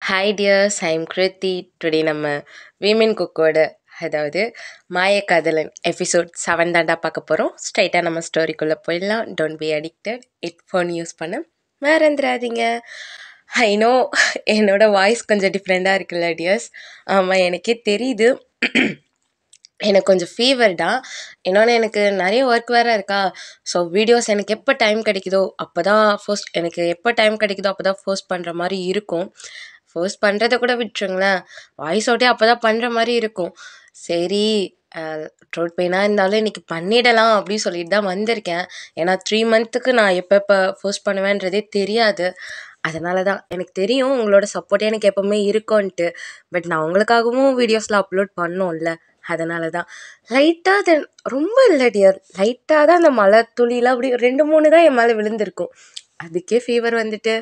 Hi tears, I'm Kriti. Today நம்ம women குக்கோட அதாவது மாயக்காதலன் episode 7 தாண்டா பார்க்க போகிறோம். ஸ்ட்ரைட்டாக நம்ம ஸ்டோரிக்குள்ளே போயிடலாம். Don't be addicted. Phone use பண்ண மறந்துடாதீங்க. ஐ நோ என்னோட வாய்ஸ் கொஞ்சம் டிஃப்ரெண்ட்டாக இருக்குல்ல டியர்ஸ். ஆமாம், எனக்கே தெரியுது. எனக்கு கொஞ்சம் ஃபீவர் தான். இன்னொன்று எனக்கு நிறைய ஒர்க் வேறு இருக்கா. ஸோ வீடியோஸ் எனக்கு எப்போ டைம் கிடைக்குதோ அப்போ தான் போஸ்ட் பண்ணுற மாதிரி இருக்கும். போஸ்ட் பண்ணுறதை கூட விட்டுருங்களேன், வாய்ஸ் அவுட்டே அப்போ தான் பண்ணுற மாதிரி இருக்கும். சரி, த்ரோட் பெயினாக இருந்தாலும் இன்றைக்கி பண்ணிடலாம் அப்படின்னு சொல்லிட்டு தான் வந்திருக்கேன். ஏன்னா 3 மந்த்துக்கு நான் எப்போ போஸ்ட் பண்ணுவேன்றதே தெரியாது. அதனால தான் எனக்கு தெரியும் உங்களோட சப்போர்ட்டே எனக்கு எப்போவுமே இருக்கும்ன்ட்டு. பட் நான் உங்களுக்காகவும் வீடியோஸில் அப்லோட் பண்ணோம்ல, அதனால தான் லைட்டாக ரொம்ப இல்லை டியர், லைட்டாக தான் அந்த மழை துளிலாம் அப்படி 2-3 தான் என் மேலே விழுந்திருக்கும். அதுக்கே ஃபீவர் வந்துட்டு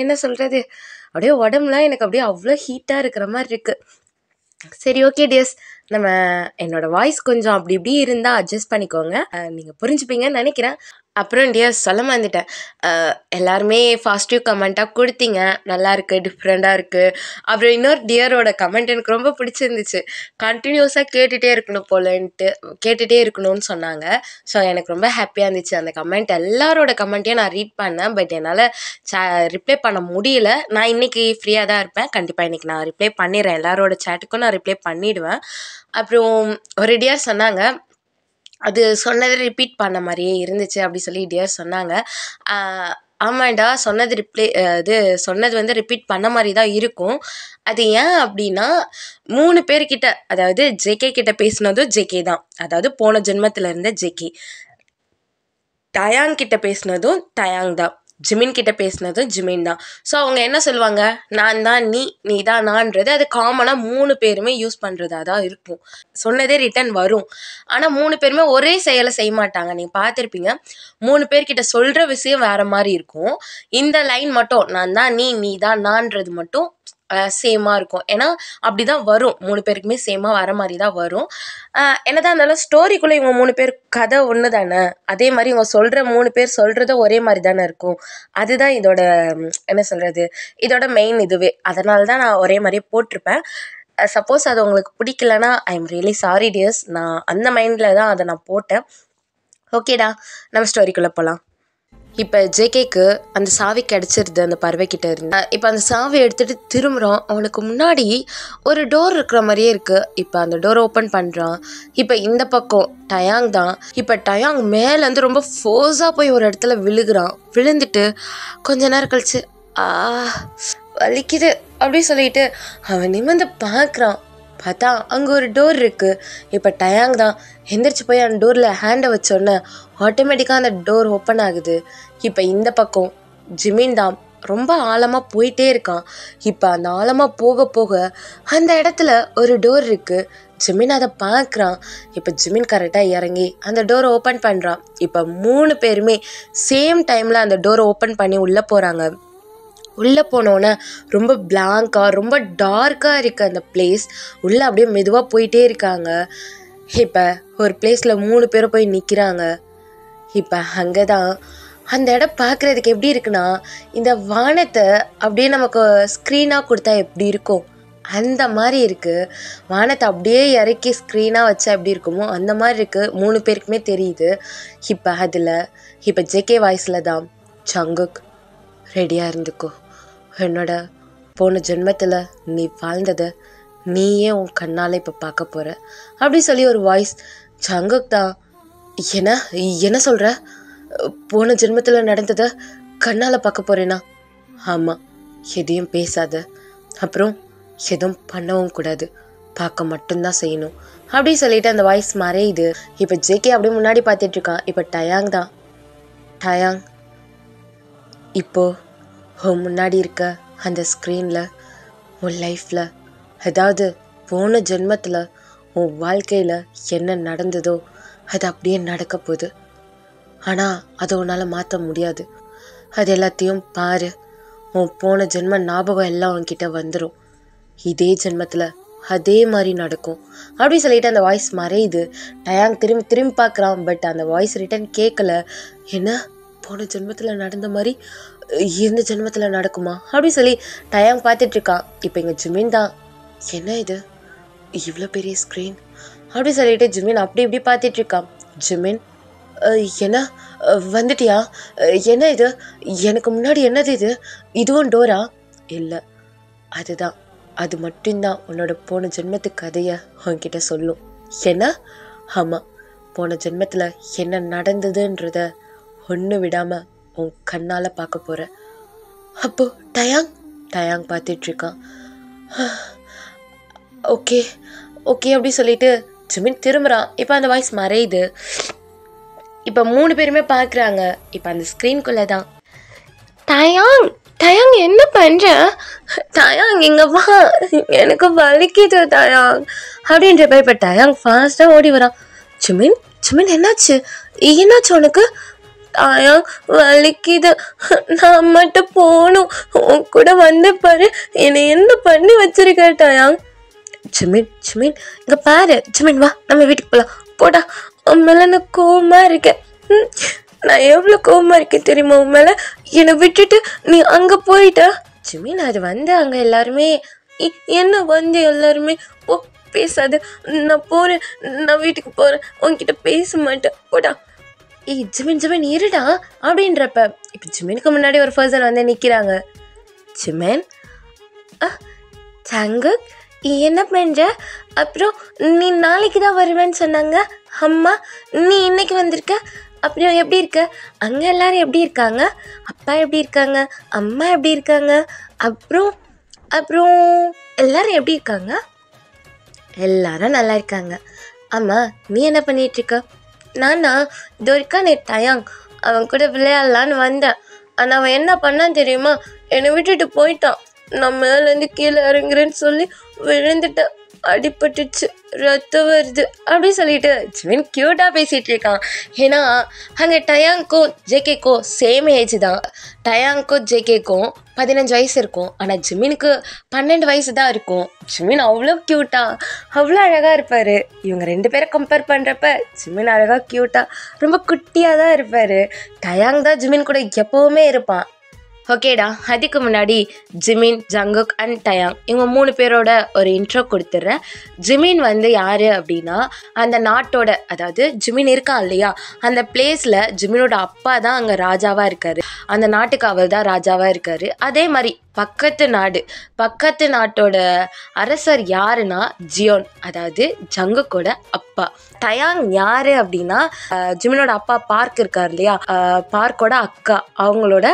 என்ன சொல்கிறது, அப்படியே உடம்புலாம் எனக்கு அப்படியே அவ்வளோ ஹீட்டாக இருக்கிற மாதிரி இருக்குது. சரி, ஓகே டியர்ஸ், நம்ம என்னோடய வாய்ஸ் கொஞ்சம் அப்படி இப்படி இருந்தால் அட்ஜஸ்ட் பண்ணிக்கோங்க. நீங்கள் புரிஞ்சுப்பீங்கன்னு நினைக்கிறேன். அப்புறம் டியர்ஸ் சொல்ல மாந்துட்டேன், எல்லாருமே பாசிட்டிவ் கமெண்ட்டாக கொடுத்தீங்க. நல்லா இருக்குது, டிஃப்ரெண்ட்டாக இருக்குது. அப்புறம் இன்னொரு டியரோட கமெண்ட் எனக்கு ரொம்ப பிடிச்சிருந்துச்சு. கண்டினியூஸாக கேட்டுகிட்டே இருக்கணும்னு சொன்னாங்க. ஸோ எனக்கு ரொம்ப ஹாப்பியாக இருந்துச்சு அந்த கமெண்ட். எல்லாரோட கமெண்ட்டையும் நான் ரீட் பண்ணேன். பட் என்னால் ரிப்ளை பண்ண முடியல. நான் இன்றைக்கி ஃப்ரீயாக தான் இருப்பேன். கண்டிப்பாக இன்றைக்கி நான் ரிப்ளை பண்ணிடுறேன். எல்லாரோட சேட்டுக்கும் நான் ரிப்ளை பண்ணிவிடுவேன். அப்புறம் ஒரு டியர் சொன்னாங்க, அது சொன்னதை ரிப்பீட் பண்ண மாதிரியே இருந்துச்சு அப்படி சொல்லி டியர் சொன்னாங்க. ஆமாண்டா, சொன்னது வந்து ரிப்பீட் பண்ண மாதிரி தான் இருக்கும். அது ஏன் அப்படின்னா 3 பேர்கிட்ட, அதாவது ஜேகே கிட்ட பேசினதும் ஜேகே தான், அதாவது போன ஜென்மத்தில் இருந்த ஜேகே. டயாங் கிட்ட பேசினதும் டயாங் தான். ஜிமின் கிட்ட பேசினதும் ஜிமின் தான். ஸோ அவங்க என்ன சொல்லுவாங்க, நான் தான் நீ தான் நான்றது அது காமனாக 3 பேருமே யூஸ் பண்ணுறதா தான் இருக்கும். சொன்னதே ரிட்டன் வரும். ஆனால் 3 பேருமே ஒரே செயலை செய்ய மாட்டாங்க. நீங்கள் பார்த்துருப்பீங்க, 3 பேர்கிட்ட சொல்கிற விஷயம் வேறு மாதிரி இருக்கும். இந்த லைன் மட்டும், நான் தான் நீ தான் நான்றது மட்டும் சேமாக இருக்கும். ஏன்னா அப்படி தான் வரும், 3 பேருக்குமே சேமாக வர மாதிரி தான் வரும். என்னதான் இருந்தாலும் ஸ்டோரிக்குள்ளே இவங்க 3 பேர் கதை ஒன்று தானே, அதே மாதிரி இவங்க சொல்கிற 3 பேர் சொல்கிறதும் ஒரே மாதிரி தானே இருக்கும். அதுதான் இதோட என்ன சொல்கிறது, இதோட மெயின் இதுவே. அதனால தான் நான் ஒரே மாதிரியே போட்டிருப்பேன். சப்போஸ் அது உங்களுக்கு பிடிக்கலன்னா I am really sorry dears. நான் அந்த மைண்டில் தான் அதை நான் போட்டேன். ஓகேடா, நம்ம ஸ்டோரிக்குள்ளே போகலாம். இப்போ ஜேகேக்கு அந்த சாவி கிடச்சிருது அந்த பறவைக்கிட்ட இருந்து. இப்போ அந்த சாவி எடுத்துகிட்டு திரும்புகிறான். அவனுக்கு முன்னாடி ஒரு டோர் இருக்கிற மாதிரியே இருக்குது. இப்போ அந்த டோர் ஓப்பன் பண்ணுறான். இப்போ இந்த பக்கம் டயாங் தான். இப்போ டயாங் மேலேருந்து ரொம்ப ஃபோர்ஸாக போய் ஒரு இடத்துல விழுந்துட்டு கொஞ்ச நேரம் கழிச்சு வலிக்குது அப்படி சொல்லிட்டு அவன் நிமிர்ந்து பார்க்குறான். பார்த்தா அங்கே ஒரு டோர் இருக்குது. இப்போ டயாங் தான் எந்திரிச்சு போய் அந்த டோரில் ஹேண்டை வச்சோன்னே ஆட்டோமேட்டிக்காக அந்த டோர் ஓப்பன் ஆகுது. இப்போ இந்த பக்கம் ஜிமின் தான் ரொம்ப ஆழமாக போயிட்டே இருக்கான். இப்போ அந்த ஆழமாக போக போக அந்த இடத்துல ஒரு டோர் இருக்குது. ஜிமின் அதை பார்க்குறான். இப்போ ஜிமின் கரெக்டாக இறங்கி அந்த டோரை ஓப்பன் பண்ணுறான். இப்போ 3 பேருமே சேம் டைமில் அந்த டோரை ஓப்பன் பண்ணி உள்ளே போகிறாங்க. உள்ளே போனோன்னே ரொம்ப பிளாங்காக ரொம்ப டார்க்காக இருக்குது அந்த பிளேஸ். உள்ளே அப்படியே மெதுவாக போயிட்டே இருக்காங்க. இப்போ ஒரு பிளேஸில் 3 பேரும் போய் நிற்கிறாங்க. இப்போ அங்கே தான் அந்த இடம் பார்க்குறதுக்கு எப்படி இருக்குன்னா, இந்த வானத்தை அப்படியே நமக்கு ஸ்க்ரீனாக கொடுத்தா எப்படி இருக்கும் அந்த மாதிரி இருக்குது. வானத்தை அப்படியே இறக்கி ஸ்க்ரீனாக வச்சா எப்படி இருக்குமோ அந்த மாதிரி இருக்குது. 3 பேருக்குமே தெரியுது. இப்போ ஜேகே வாய்ஸில் தான், ஜங்குக் ரெடியாக இருந்துக்கோ, என்னோட போன ஜென்மத்தில் நீ வாழ்ந்ததை நீயே உன் கண்ணால் இப்போ பார்க்க போகிற அப்படி சொல்லி ஒரு வாய்ஸ். ஜங்குக் தான், என்ன சொல்கிற, போன ஜென்மத்தில் நடந்ததை கண்ணால் பார்க்க போகிறேனா? ஆமாம், எதையும் பேசாத, அப்புறம் எதுவும் பண்ணவும் கூடாது, பார்க்க மட்டும்தான் செய்யணும் அப்படி சொல்லிட்டு அந்த வாய்ஸ் மறையுது. இப்போ ஜேகே அப்படியே முன்னாடி பார்த்துட்ருக்கான். இப்போ டயாங் தான், டயாங் இப்போது உன் முன்னாடி இருக்க அந்த ஸ்க்ரீனில் உன் லைஃப்பில், அதாவது போன ஜென்மத்தில் உன் வாழ்க்கையில் என்ன நடந்ததோ அது அப்படியே நடக்க போகுது. ஆனால் அதை உன்னால் மாற்ற முடியாது. அது எல்லாத்தையும் பாரு, உன் போன ஜென்ம ஞாபகம் எல்லாம் உன்கிட்ட வந்துடும். இதே ஜென்மத்தில் அதே மாதிரி நடக்கும் அப்படி சொல்லிட்டு அந்த வாய்ஸ் மறையுது. டயாங் திரும்பி பார்க்குறான். பட் அந்த வாய்ஸ் ரிட்டன் கேட்கல. என்ன, போன ஜென்மத்தில் நடந்த மாதிரி இந்த ஜென்மத்தில் நடக்குமா அப்படி சொல்லி டயாங் பார்த்துட்டு இருக்கான். இப்போ இங்கே ஜிமின் தான், என்ன இது இவ்வளோ பெரிய ஸ்க்ரீன் அப்படி சொல்லிட்டு ஜிமின் அப்படி இப்படி பார்த்துட்டு இருக்கான். ஜிமின் என்ன வந்துட்டியா? என்ன இது, எனக்கு முன்னாடி என்னது இது, இதுவும் டோரா? இல்லை, அதுதான், அது மட்டும்தான் உன்னோட போன ஜென்மத்து கதையை உன்கிட்ட சொல்லும். என்ன? ஆமாம், போன ஜென்மத்தில் என்ன நடந்ததுன்றத ஒன்று விடாமல் உன் கண்ணால் பார்க்க போகிற. அப்போ டயாங் பார்த்துட்ருக்கான். ஓகே ஓகே அப்படி சொல்லிட்டு ஜிமின் திரும்புகிறான். இப்போ அந்த வாய்ஸ் மறையுது. இப்போ 3 பேருமே பார்க்குறாங்க. இப்போ அந்த ஸ்க்ரீன்குள்ளே தான் டயாங் என்ன பண்ணுற? டயாங் இங்கே வா, எனக்கு வலிக்குது டயாங் அப்படின்றப்ப இப்போ டயாங் ஃபாஸ்ட்டாக ஓடி வரான். ஜிமின் என்னாச்சு உனக்கு? டயாங் வலிக்குது, நான் மட்டும் போகணும், உன் கூட வந்து பாரு, என்னை என்ன பண்ணி வச்சிருக்க டயாங். ஜிமின் இங்கே பாரு, ஜிமின் வா நம்ம வீட்டுக்கு போகலாம். போடா, உன் மேலே நான் கோவமாக இருக்கேன். நான் எவ்வளோ கோவமாக இருக்கேன் தெரியுமா உன் மேலே? என்னை விட்டுட்டு நீ அங்கே போயிட்ட. ஜிமின் அது வந்து அங்கே எல்லாருமே என்ன வந்து எல்லாருமே ஓ பேசாது, நான் போகிறேன், நான் வீட்டுக்கு போகிறேன், உன்கிட்ட பேச மாட்டேன், போடா. ஜிமின் இருடா அப்படின்றப்ப இப்போ ஜிமினுக்கு முன்னாடி ஒரு பர்சன் வந்து நிற்கிறாங்க. ஜிமின் சங்குக் என்ன பண்ணுற? அப்புறம் நீ நாளைக்கு தான் வருவேன்னு சொன்னாங்க அம்மா, நீ இன்னைக்கு வந்திருக்க, அப்புறம் எப்படி இருக்க? அங்கே எல்லாரும் எப்படி இருக்காங்க? அப்பா எப்படி இருக்காங்க? அம்மா எப்படி இருக்காங்க? அப்புறம் எல்லாரும் எப்படி இருக்காங்க? எல்லாரும் நல்லா இருக்காங்க. அம்மா நீ என்ன பண்ணிகிட்ருக்க? நானா இது வரைக்கும் டயாங் அவன் கூட விளையாடலான்னு வந்தேன். ஆனால் அவன் என்ன பண்ணான்னு தெரியுமா? என்னை விட்டுட்டு போயிட்டான். நான் மேலேருந்து கீழே இறங்குறேன்னு சொல்லி விழுந்துட்டேன், அடிபட்டுச்சு, ரத்தம் வருது அப்படி சொல்லிட்டு ஜிமின் க்யூட்டாக பேசிகிட்டு இருக்கான். ஏன்னா அங்கே டயாங்க்கும் ஜேகேக்கும் சேம் ஏஜ் தான். டயாங்க்கும் ஜேகேக்கும் 15 வயசு இருக்கும், ஆனால் ஜிமினுக்கு 12 வயசு தான் இருக்கும். ஜிமின் அவ்வளோ க்யூட்டாக அவ்வளோ அழகாக இருப்பார். இவங்க 2 பேரை கம்பேர் பண்ணுறப்ப ஜிமின் அழகாக க்யூட்டாக ரொம்ப குட்டியாக தான் இருப்பார். டயாங் தான் ஜிமின் கூட எப்போவுமே இருப்பான். ஓகேடா, அதுக்கு முன்னாடி ஜிமின், ஜங்குக் அண்ட் டயாங் இவங்க 3 பேரோட ஒரு இன்ட்ரோ கொடுத்துட்றேன். ஜிமின் வந்து யார் அப்படின்னா அந்த நாட்டோட, அதாவது ஜிமின் இருக்கான் இல்லையா அந்த பிளேஸில் ஜிமினோட அப்பா தான் அங்கே ராஜாவாக இருக்கார். அந்த நாட்டுக்கு அவர் தான் ராஜாவாக இருக்கார். அதே மாதிரி பக்கத்து நாட்டோட அரசர் யாருன்னா ஜியோன், அதாவது ஜங்குக்கோட அப்பா. டயாங் யாரு அப்படின்னா ஜிமினோட அப்பா பார்க் இருக்கார் இல்லையா, பார்க்கோட அக்கா, அவங்களோட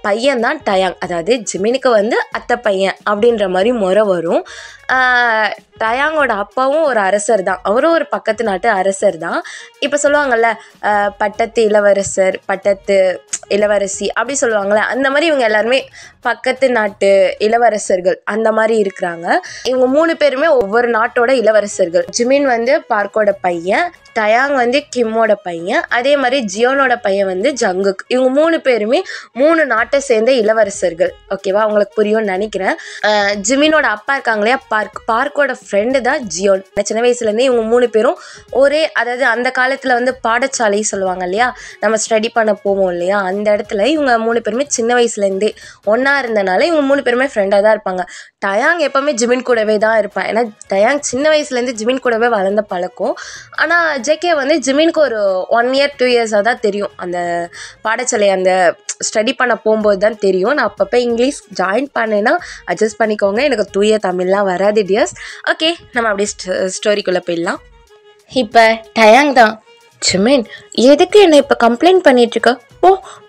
பையன் தான் டயாங். அதாவது ஜிமினுக்கு வந்து அத்தை பையன் அப்படின்ற மாதிரி முறை வரும். டயாங்கோட அப்பாவும் ஒரு அரசர் தான், அவரும் ஒரு பக்கத்து நாட்டு அரசர் தான். இப்போ சொல்லுவாங்கள்ல பட்டத்து இளவரசர், பட்டத்து இளவரசி அப்படி சொல்லுவாங்கள்ல, அந்த மாதிரி இவங்க எல்லாருமே பக்கத்து நாட்டு இளவரசர்கள் அந்த மாதிரி இருக்கிறாங்க. இவங்க 3 பேருமே ஒவ்வொரு நாட்டோட இளவரசர்கள். ஜிமின் வந்து பார்க்கோட பையன், டயாங் வந்து கிம்மோட பையன், அதே மாதிரி ஜியோனோட பையன் வந்து ஜங்குக். இவங்க 3 பேருமே 3 நாட்டை சேர்ந்த இளவரசர்கள். ஓகேவா, உங்களுக்கு புரியும்னு நினைக்கிறேன். ஜிமினோட அப்பா இருக்காங்க இல்லையா பார்க்கோட ஃப்ரெண்டு தான் ஜியோன். சின்ன வயசுலேருந்தே இவங்க 3 பேரும் ஒரே, அதாவது அந்த காலத்தில் வந்து பாடசாலை சொல்லுவாங்க இல்லையா, நம்ம ஸ்டடி பண்ண போவோம் இல்லையா, அந்த இடத்துல இவங்க 3 பேருமே சின்ன வயசுலேருந்தே ஒன்றா இருந்தனால இவங்க 3 பேருமே ஃப்ரெண்டாக தான் இருப்பாங்க. டயாங் எப்போவுமே ஜிமின் கூடவே தான் இருப்பான். ஏன்னா டயாங் சின்ன வயசுலேருந்து ஜிமின் கூடவே வளர்ந்த பழக்கம். ஆனால் ஜேகே வந்து ஜிமினுக்கு ஒரு 1 year 2 years தான் தெரியும். அந்த பாடசாலை அந்த ஸ்டடி பண்ண போகும்போது தான் தெரியும். நான் அப்பப்போ இங்கிலீஷ் ஜாயின் பண்ணேன்னா அட்ஜஸ்ட் பண்ணிக்கோங்க, எனக்கு தூய தமிழ்லாம் வராது டியர்ஸ். ஓகே, நம்ம அப்படியே ஸ்டோரிக்குள்ளே போயிடலாம். இப்போ டயாங் தான், ஜிமின் எதுக்கு என்னை இப்போ கம்ப்ளைண்ட் பண்ணிகிட்ருக்க?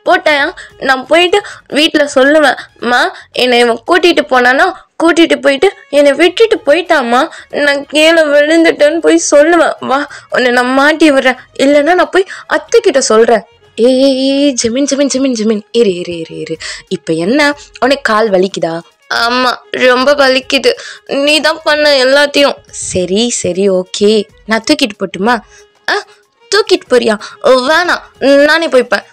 போட்டாயா, நான் போயிட்டு வீட்டில் சொல்லுவேன், மா என்னை இவன் கூட்டிகிட்டு போனான்னா கூட்டிகிட்டு போயிட்டு என்னை விட்டுட்டு போயிட்டாம்மா, நான் கீழே விழுந்துட்டேன்னு போய் சொல்லுவேன், வா உன்னை நான் மாட்டி விடுறேன், இல்லைன்னா நான் போய் அத்தைக்கிட்ட சொல்கிறேன். ஏய் ஜிமின் இரு. இப்போ என்ன, உனக்கு கால் வலிக்குதா? ஆமாம் ரொம்ப வலிக்குது, நீ தான் பண்ண எல்லாத்தையும். சரி ஓகே, நான் தூக்கிட்டு போட்டுமா? தூக்கிட்டு போறியா? வேணாம், நானே போய்ப்பேன்,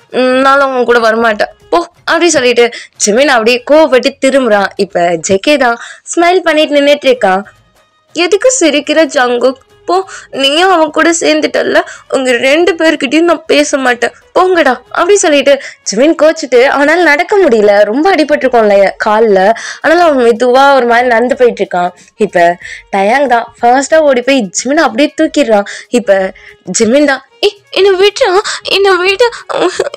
நானும் அவங்க கூட வரமாட்டேன் போ அப்படி சொல்லிட்டு ஜிமின் அப்படியே கோவப்பட்டு திரும்புறான். இப்போ ஜேகே தான் ஸ்மைல் பண்ணிட்டு நின்றுட்டு இருக்கான். எதுக்கு சிரிக்கிற ஜங்குக்? போ, நீயும் அவன் கூட சேர்ந்துட்டல்ல, உங்க 2 பேர்கிட்டயும் நான் பேச மாட்டேன், போங்கடா அப்படி சொல்லிட்டு ஜிமின் கோச்சிட்டு அவனால நடக்க முடியல. ரொம்ப அடிபட்டிருக்கோம்ல கால்ல. அதனால அவன் மெதுவா ஒரு மாதிரி நடந்து போயிட்டு இருக்கான். இப்ப டயாங் தான் ஃபர்ஸ்டா ஓடி போய் ஜிமின் அப்படியே தூக்கிடுறான். இப்ப ஜிமின் தான் என்னை விட்டா, என்னை விட்டு,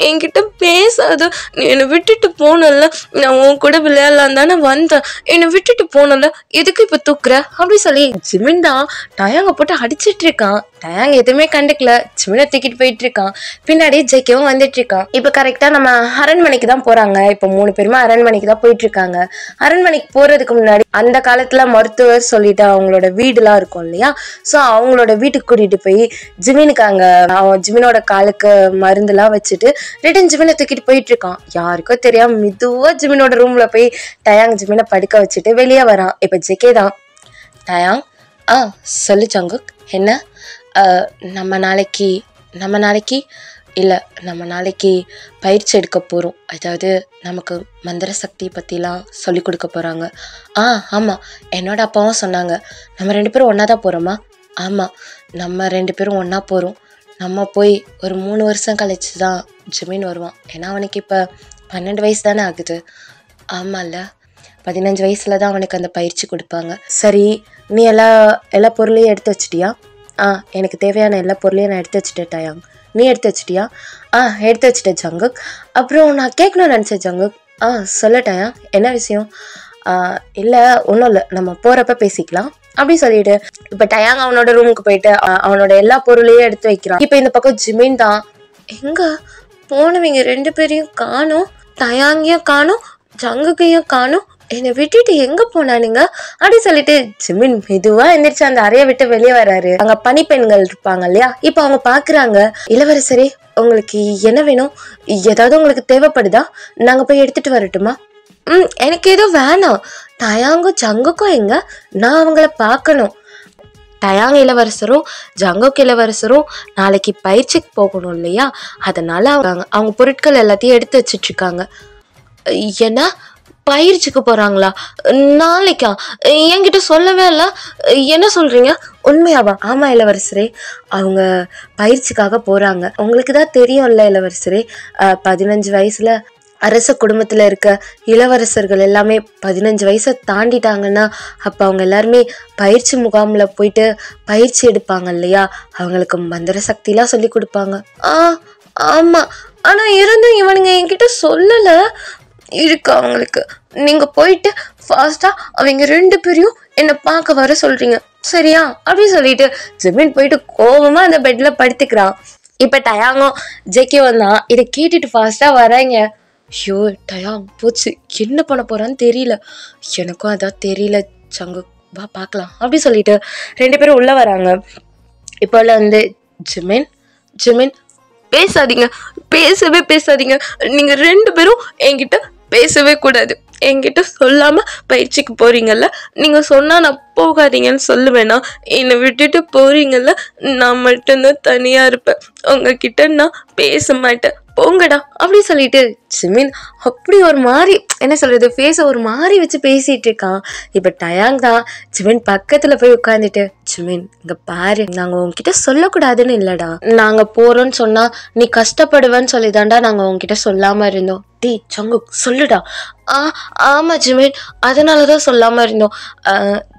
என்கிட்ட பேசாத, நீ என்னை விட்டுட்டு போனல, நான் உன் கூட விளையாடலாம் தானே வந்தேன், என்னை விட்டுட்டு போனல, எதுக்கு இப்ப தூக்குற அப்படி சொல்லி ஜிமின் தான் டயாங்க போட்டு அடிச்சிட்டு இருக்கான். டயாங் எதுவுமே கண்டுக்கல, ஜிமினை தூக்கிட்டு போயிட்டு இருக்கான். பின்னாடி ஜெய்கவும் வந்துட்டு இருக்கான். இப்ப கரெக்டா நம்ம அரண்மனைக்கு தான் போறாங்க. இப்ப 3 பேருமே அரண்மனைக்கு தான் போயிட்டு இருக்காங்க. அரண்மனைக்கு போறதுக்கு முன்னாடி அந்த காலத்துல மருத்துவர் சொல்லிட்டு அவங்களோட வீடு எல்லாம் இருக்கும் இல்லையா, சோ அவங்களோட வீட்டுக்கு கூட்டிட்டு போய் ஜிமினுக்கு அங்க அவன் ஜிமினோட காலுக்கு மருந்துலாம் வச்சுட்டு ரிட்டன் ஜிமினை தூக்கிட்டு போயிட்டு இருக்கான். யாருக்கோ தெரியாம மெதுவா ஜிமினோட ரூம்ல போய் டயாங் ஜிமினை படுக்க வச்சுட்டு வெளியே வரான். இப்ப ஜெகே தான் டயாங், சொல்லு ஜங்குக், என்ன நம்ம நாளைக்கு பயிற்சி எடுக்க போகிறோம். அதாவது நமக்கு மந்திர சக்தி பற்றிலாம் சொல்லி கொடுக்க போகிறாங்க. ஆமாம், என்னோட அப்பாவும் சொன்னாங்க. நம்ம 2 பேரும் ஒன்றா தான் போகிறோமா? ஆமாம், நம்ம 2 பேரும் ஒன்றா போகிறோம். நம்ம போய் ஒரு 3 வருஷம் கழிச்சு தான் ஜிமின் வருவான். ஏன்னா அவனுக்கு இப்போ 12 வயசு தானே ஆகுது. ஆமாம்ல, 15 வயசில் தான் அவனுக்கு அந்த பயிற்சி கொடுப்பாங்க. சரி, நீ எல்லா பொருளையும் எடுத்து வச்சிட்டியா? எனக்கு தேவையான எல்லா பொருளையும் நான் எடுத்து வச்சுட்டேன் டயாங். நீ எடுத்து வச்சிட்டியா? எடுத்து வச்சுட்டேன் ஜங்குக். அப்புறம் நான் கேட்கணும்னு நினச்சேன் ஜங்குக். சொல்ல டயாங், என்ன விஷயம்? இல்லை, ஒன்றும் இல்லை, நம்ம போகிறப்ப பேசிக்கலாம் அப்படி சொல்லிட்டு இப்போ டயாங் அவனோட ரூமுக்கு போயிட்டு அவனோட எல்லா பொருளையும் எடுத்து வைக்கிறான். இப்போ இந்த பக்கம் ஜிமின் தான், எங்க போனவங்க 2 பேரையும் காணும், டயாங்கையும் காணும், ஜங்குக்கையும் காணும், என்னை விட்டுட்டு எங்க போனானுங்க அப்படி சொல்லிட்டு ஜிமின் மெதுவா எந்திரிச்சு அந்த அறையை விட்டு வெளியே வர்றாரு. அங்க பணிப்பெண்கள் இருப்பாங்க இல்லையா, இப்ப அவங்க பாக்குறாங்க, இளவரசரே உங்களுக்கு என்ன வேணும், ஏதாவது உங்களுக்கு தேவைப்படுதா, நாங்க போய் எடுத்துட்டு வரட்டுமா? எனக்கு ஏதோ வேணாம், டயாங்கும் ஜங்குக்கும் எங்க, நான் அவங்கள பார்க்கணும். டயாங் இளவரசரும் ஜங்குக் இளவரசரும் நாளைக்கு பயிற்சிக்கு போகணும் இல்லையா, அதனால அவங்க பொருட்கள் எல்லாத்தையும் எடுத்து வச்சிட்டு இருக்காங்க. ஏன்னா பயிற்சிக்கு போறாங்களா? நாளைக்கா? என்கிட்ட சொல்லவே இல்லை. என்ன சொல்றீங்க, உண்மையாவா? ஆமா இளவரசரே, அவங்க பயிற்சிக்காக போறாங்க. உங்களுக்கு தான் தெரியும்ல இளவரசரே, 15 வயசுல அரச குடும்பத்துல இருக்க இளவரசர்கள் எல்லாமே 15 வயசை தாண்டிட்டாங்கன்னா அப்ப அவங்க எல்லாருமே பயிற்சி முகாம்ல போயிட்டு பயிற்சி எடுப்பாங்க இல்லையா, அவங்களுக்கு மந்திர சக்திலாம் சொல்லி கொடுப்பாங்க. ஆமா, ஆனா இருந்தும் இவனுங்க என்கிட்ட சொல்லல. இருக்கு அவங்களுக்கு, நீங்க போயிட்டு ஃபாஸ்டா அவங்க 2 பேரையும் என்ன பார்க்க வர சொல்றீங்க சரியா அப்படி சொல்லிட்டு ஜிமின் போயிட்டு கோபமா அந்த பெட்ல படுத்துக்கிறான். இப்ப டயாங்கும் ஜெக்கியும் தான் இதை கேட்டுட்டு ஃபாஸ்டா வராங்க. ஐயோ டயாங் போச்சு, என்ன பண்ண போறான்னு தெரியல, எனக்கும் அதான் தெரியல, சங்கு வா பார்க்கலாம் அப்படி சொல்லிட்டு 2 பேரும் உள்ள வராங்க. இப்போ வந்து ஜிமின் பேசாதீங்க, பேசவே பேசாதீங்க, நீங்க 2 பேரும் என்கிட்ட பேசவே கூடாது, என்கிட்ட சொல்லாம பயிற்சிக்கு போறீங்கல்ல, நீங்க சொன்னா நான் போகாதீங்கன்னு சொல்லுவேனா, என்னை விட்டுட்டு போறீங்கல்ல, நான் மட்டும்தான் தனியா இருப்பேன், உங்ககிட்ட நான் பேச மாட்டேன், போங்கடா அப்படி சொல்லிட்டு ஜிமின் அப்படி ஒரு மாதிரி என்ன சொல்றது ஃபேஸை ஒரு மாதிரி வச்சு பேசிட்டு இருக்கான். இப்ப டயாங் தான் ஜிமின் பக்கத்துல போய் உட்காந்துட்டு, ஜிமின் இங்க பாரு, நாங்க உங்ககிட்ட சொல்லக்கூடாதுன்னு இல்லடா, நாங்க போறோம்னு சொன்னா நீ கஷ்டப்படுவேன்னு சொல்லிதான்டா நாங்க உங்ககிட்ட சொல்லாம இருந்தோம். டே சங்கு சொல்லுடா. ஆமா ஜிமின், அதனாலதான் சொல்லாம இருந்தோம்.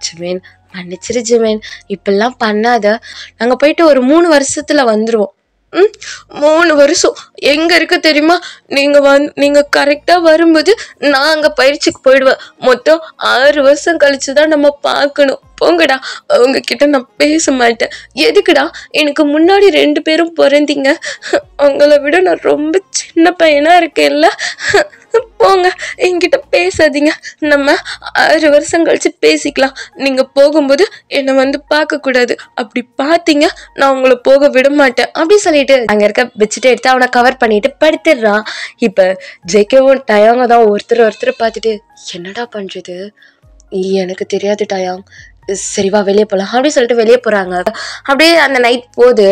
ஜிமின் மன்னிச்சிரு ஜிமின், இப்பெல்லாம் பண்ணாத, நாங்க போயிட்டு ஒரு 3 வருஷத்துல வந்துருவோம். 3 வருஷம் எங்க இருக்கு தெரியுமா, நீங்க கரெக்டா வரும்போது நான் அங்க பயிற்சிக்கு போயிடுவேன், மொத்தம் 6 வருஷம் கழிச்சுதான் நம்ம பார்க்கணும், போங்கடா, உங்ககிட்ட நான் பேச மாட்டேன். எதுக்குடா, எனக்கு முன்னாடி 2 பேரும் பிறந்தீங்க, உங்களை விட நான் ரொம்ப சின்ன பையனா இருக்கேன்ல, போங்க, என்கிட்ட பேசாதீங்க, நம்ம 6 வருஷம் கழிச்சு பேசிக்கலாம், நீங்க போகும்போது என்னை வந்து பார்க்க கூடாது, அப்படி பார்த்தீங்க நான் உங்களை போக விட மாட்டேன் அப்படி சொல்லிட்டு அங்க இருக்க பெட்ஷீட்டை எடுத்து அவனை கவர் பண்ணிட்டு படுத்துடுறான். இப்ப ஜெய்கவும் டயாங்க தான் ஒருத்தர் பார்த்துட்டு, என்னடா பண்றது, எனக்கு தெரியாது டயாங், சரிவா வெளியே போகலாம் அப்படி சொல்லிட்டு வெளியே போறாங்க. அப்படியே அந்த நைட் போது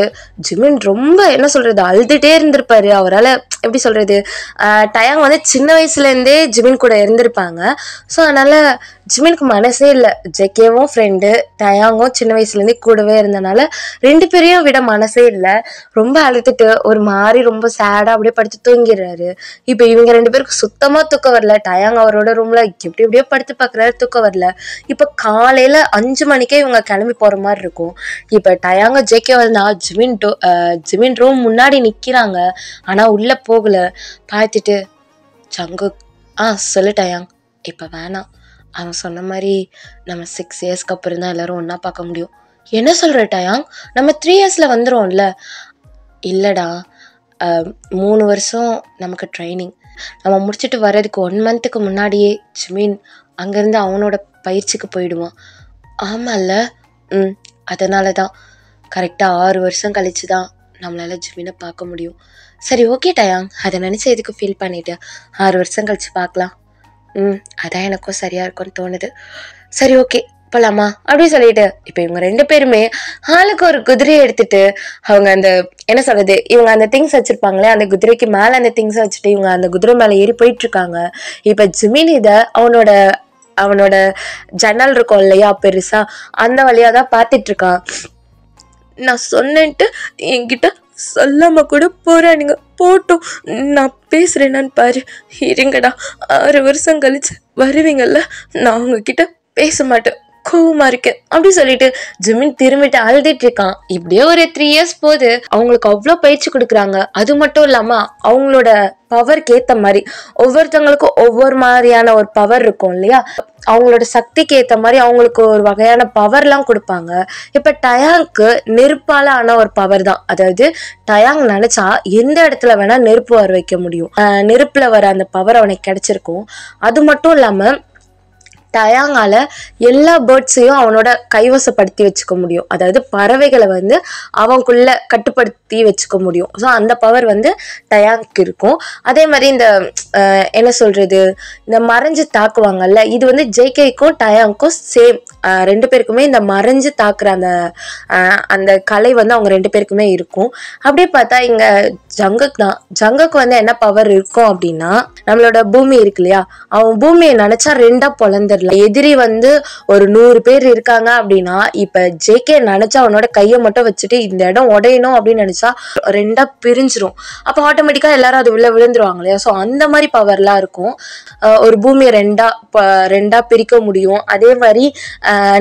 ஜிமின் ரொம்ப என்ன சொல்றது அழுதுட்டே இருந்திருப்பாரு, அவரால் எப்படி சொல்கிறது, டயாங் வந்து சின்ன வயசுலேருந்தே ஜிமின் கூட இருந்திருப்பாங்க. ஸோ அதனால் ஜிமினுக்கு மனசே இல்லை. ஜேகேவும் ஃப்ரெண்டு, டயாங்கும் சின்ன வயசுலேருந்தே கூடவே இருந்தனால 2 பேரையும் விட மனசே இல்லை. ரொம்ப அழுத்துட்டு ஒரு மாதிரி ரொம்ப சேடாக அப்படியே படுத்து தூங்கிடுறாரு. இப்போ இவங்க 2 பேருக்கு சுத்தமாக தூக்கம் வரல. டயாங் அவரோட ரூமில் எப்படியோ படுத்து பார்க்குறாரு, தூக்கம் வரல. இப்போ காலையில் 5 மணிக்கே இவங்க கிளம்பி போகிற மாதிரி இருக்கும். இப்போ டயாங்க ஜேகே வந்தா ஜிமின் ரூம் முன்னாடி நிற்கிறாங்க. ஆனால் உள்ளே போகல. பார்த்துட்டு ஜங்குக் சொல்லு டயாங், இப்போ வேணாம். அவன் சொன்ன மாதிரி நம்ம 6 இயர்ஸ்க்கு அப்புறம் தான் எல்லாரும் ஒன்றா பார்க்க முடியும். என்ன சொல்கிற டயாங், நம்ம 3 இயர்ஸில் வந்துடும்ல? இல்லைடா, 3 வருஷம் நமக்கு ட்ரைனிங். நம்ம முடிச்சுட்டு வர்றதுக்கு 1 மந்த்துக்கு முன்னாடியே ஜிமின் அங்கேருந்து அவனோட பயிற்சிக்கு போயிடுவான். ஆமாம்ல. அதனால தான் கரெக்டாக 6 வருஷம் கழிச்சு தான் நம்மளால் ஜிமினை பார்க்க முடியும். சரி ஓகே டயாங், அதை நினச்சி எதுக்கு ஃபீல் பண்ணிவிட்டு 6 வருஷம் கழிச்சு பார்க்கலாம். அதான் எனக்கும் சரியாக இருக்கும்னு தோணுது. சரி ஓகே போகலாமா அப்படின்னு சொல்லிட்டு இப்போ இவங்க 2 பேருமே ஆளுக்கு ஒரு குதிரையை எடுத்துட்டு அவங்க அந்த என்ன சொல்கிறது, இவங்க அந்த திங்ஸ் வச்சுருப்பாங்களே, அந்த குதிரைக்கு மேலே அந்த திங்ஸை வச்சுட்டு இவங்க அந்த குதிரை மேலே ஏறி போயிட்டுருக்காங்க. இப்போ ஜிமின் இதை அவனோட ஜன்னல் இருக்கும் இல்லையா பெருசா, அந்த வழியாக தான் பார்த்துட்ருக்கான். நான் சொன்னேன்ட்டு என்கிட்ட சொல்லாமல் கூட போகிறானுங்க, போட்டோம் நான் பேசுகிறேன்னான்னு பாரு. இருங்கடா, 6 வருஷம் கழிச்சு வருவீங்கல்ல, நான் உங்ககிட்ட பேச மாட்டேன், கோவமாக இருக்கேன் அப்படி சொல்லிட்டு ஜிமின் திரும்பிட்டு அழுதுட்டு இருக்கான். இப்படியே ஒரு 3 இயர்ஸ் போது அவங்களுக்கு அவ்வளோ பயிற்சி கொடுக்குறாங்க. அது மட்டும் இல்லாமல் அவங்களோட பவருக்கு ஏற்ற மாதிரி ஒவ்வொருத்தவங்களுக்கும் ஒவ்வொரு மாதிரியான ஒரு பவர் இருக்கும் இல்லையா, அவங்களோட சக்திக்கு ஏற்ற மாதிரி அவங்களுக்கு ஒரு வகையான பவர்லாம் கொடுப்பாங்க. இப்போ டயாங்க்கு நெருப்பால் ஆன ஒரு பவர் தான். அதாவது டயாங் நினச்சா எந்த இடத்துல வேணால் நெருப்பு வர வைக்க முடியும். நெருப்பில் வர அந்த பவர் அவனுக்கு கிடைச்சிருக்கும். அது மட்டும் இல்லாமல் டயாங்கால எல்லா பேர்ட்ஸையும் அவனோட கைவசப்படுத்தி வச்சுக்க முடியும். அதாவது பறவைகளை வந்து அவனுக்குள்ள கட்டுப்படுத்தி வச்சுக்க முடியும். ஸோ அந்த பவர் வந்து டயாங்க்கு இருக்கும். அதே மாதிரி இந்த என்ன சொல்றது, இந்த மறைஞ்சு தாக்குவாங்கல்ல, இது வந்து ஜேகேக்கும் டயாங்க்கும் சேம். 2 பேருக்குமே இந்த மறைஞ்சு தாக்குற அந்த கலை வந்து அவங்க 2 பேருக்குமே இருக்கும். அப்படியே பார்த்தா இங்க ஜங்குக்கு வந்து என்ன பவர் இருக்கும் அப்படின்னா, நம்மளோட பூமி இருக்கு இல்லையா, அவன் பூமியை நினைச்சா 2ஆ பொழந்துடலாம். எதிரி வந்து ஒரு 100 பேர் இருக்காங்க அப்படின்னா, இப்ப ஜேகே நினைச்சா அவனோட கையை மட்டும் வச்சுட்டு இந்த இடம் உடையணும் அப்படின்னு நினைச்சா 2ஆ பிரிஞ்சிரும். அப்ப ஆட்டோமேட்டிக்கா எல்லாரும் அது உள்ள விழுந்துருவாங்க இல்லையா. ஸோ அந்த மாதிரி பவர்லாம் இருக்கும். ஒரு பூமியை 2ஆ பிரிக்க முடியும். அதே மாதிரி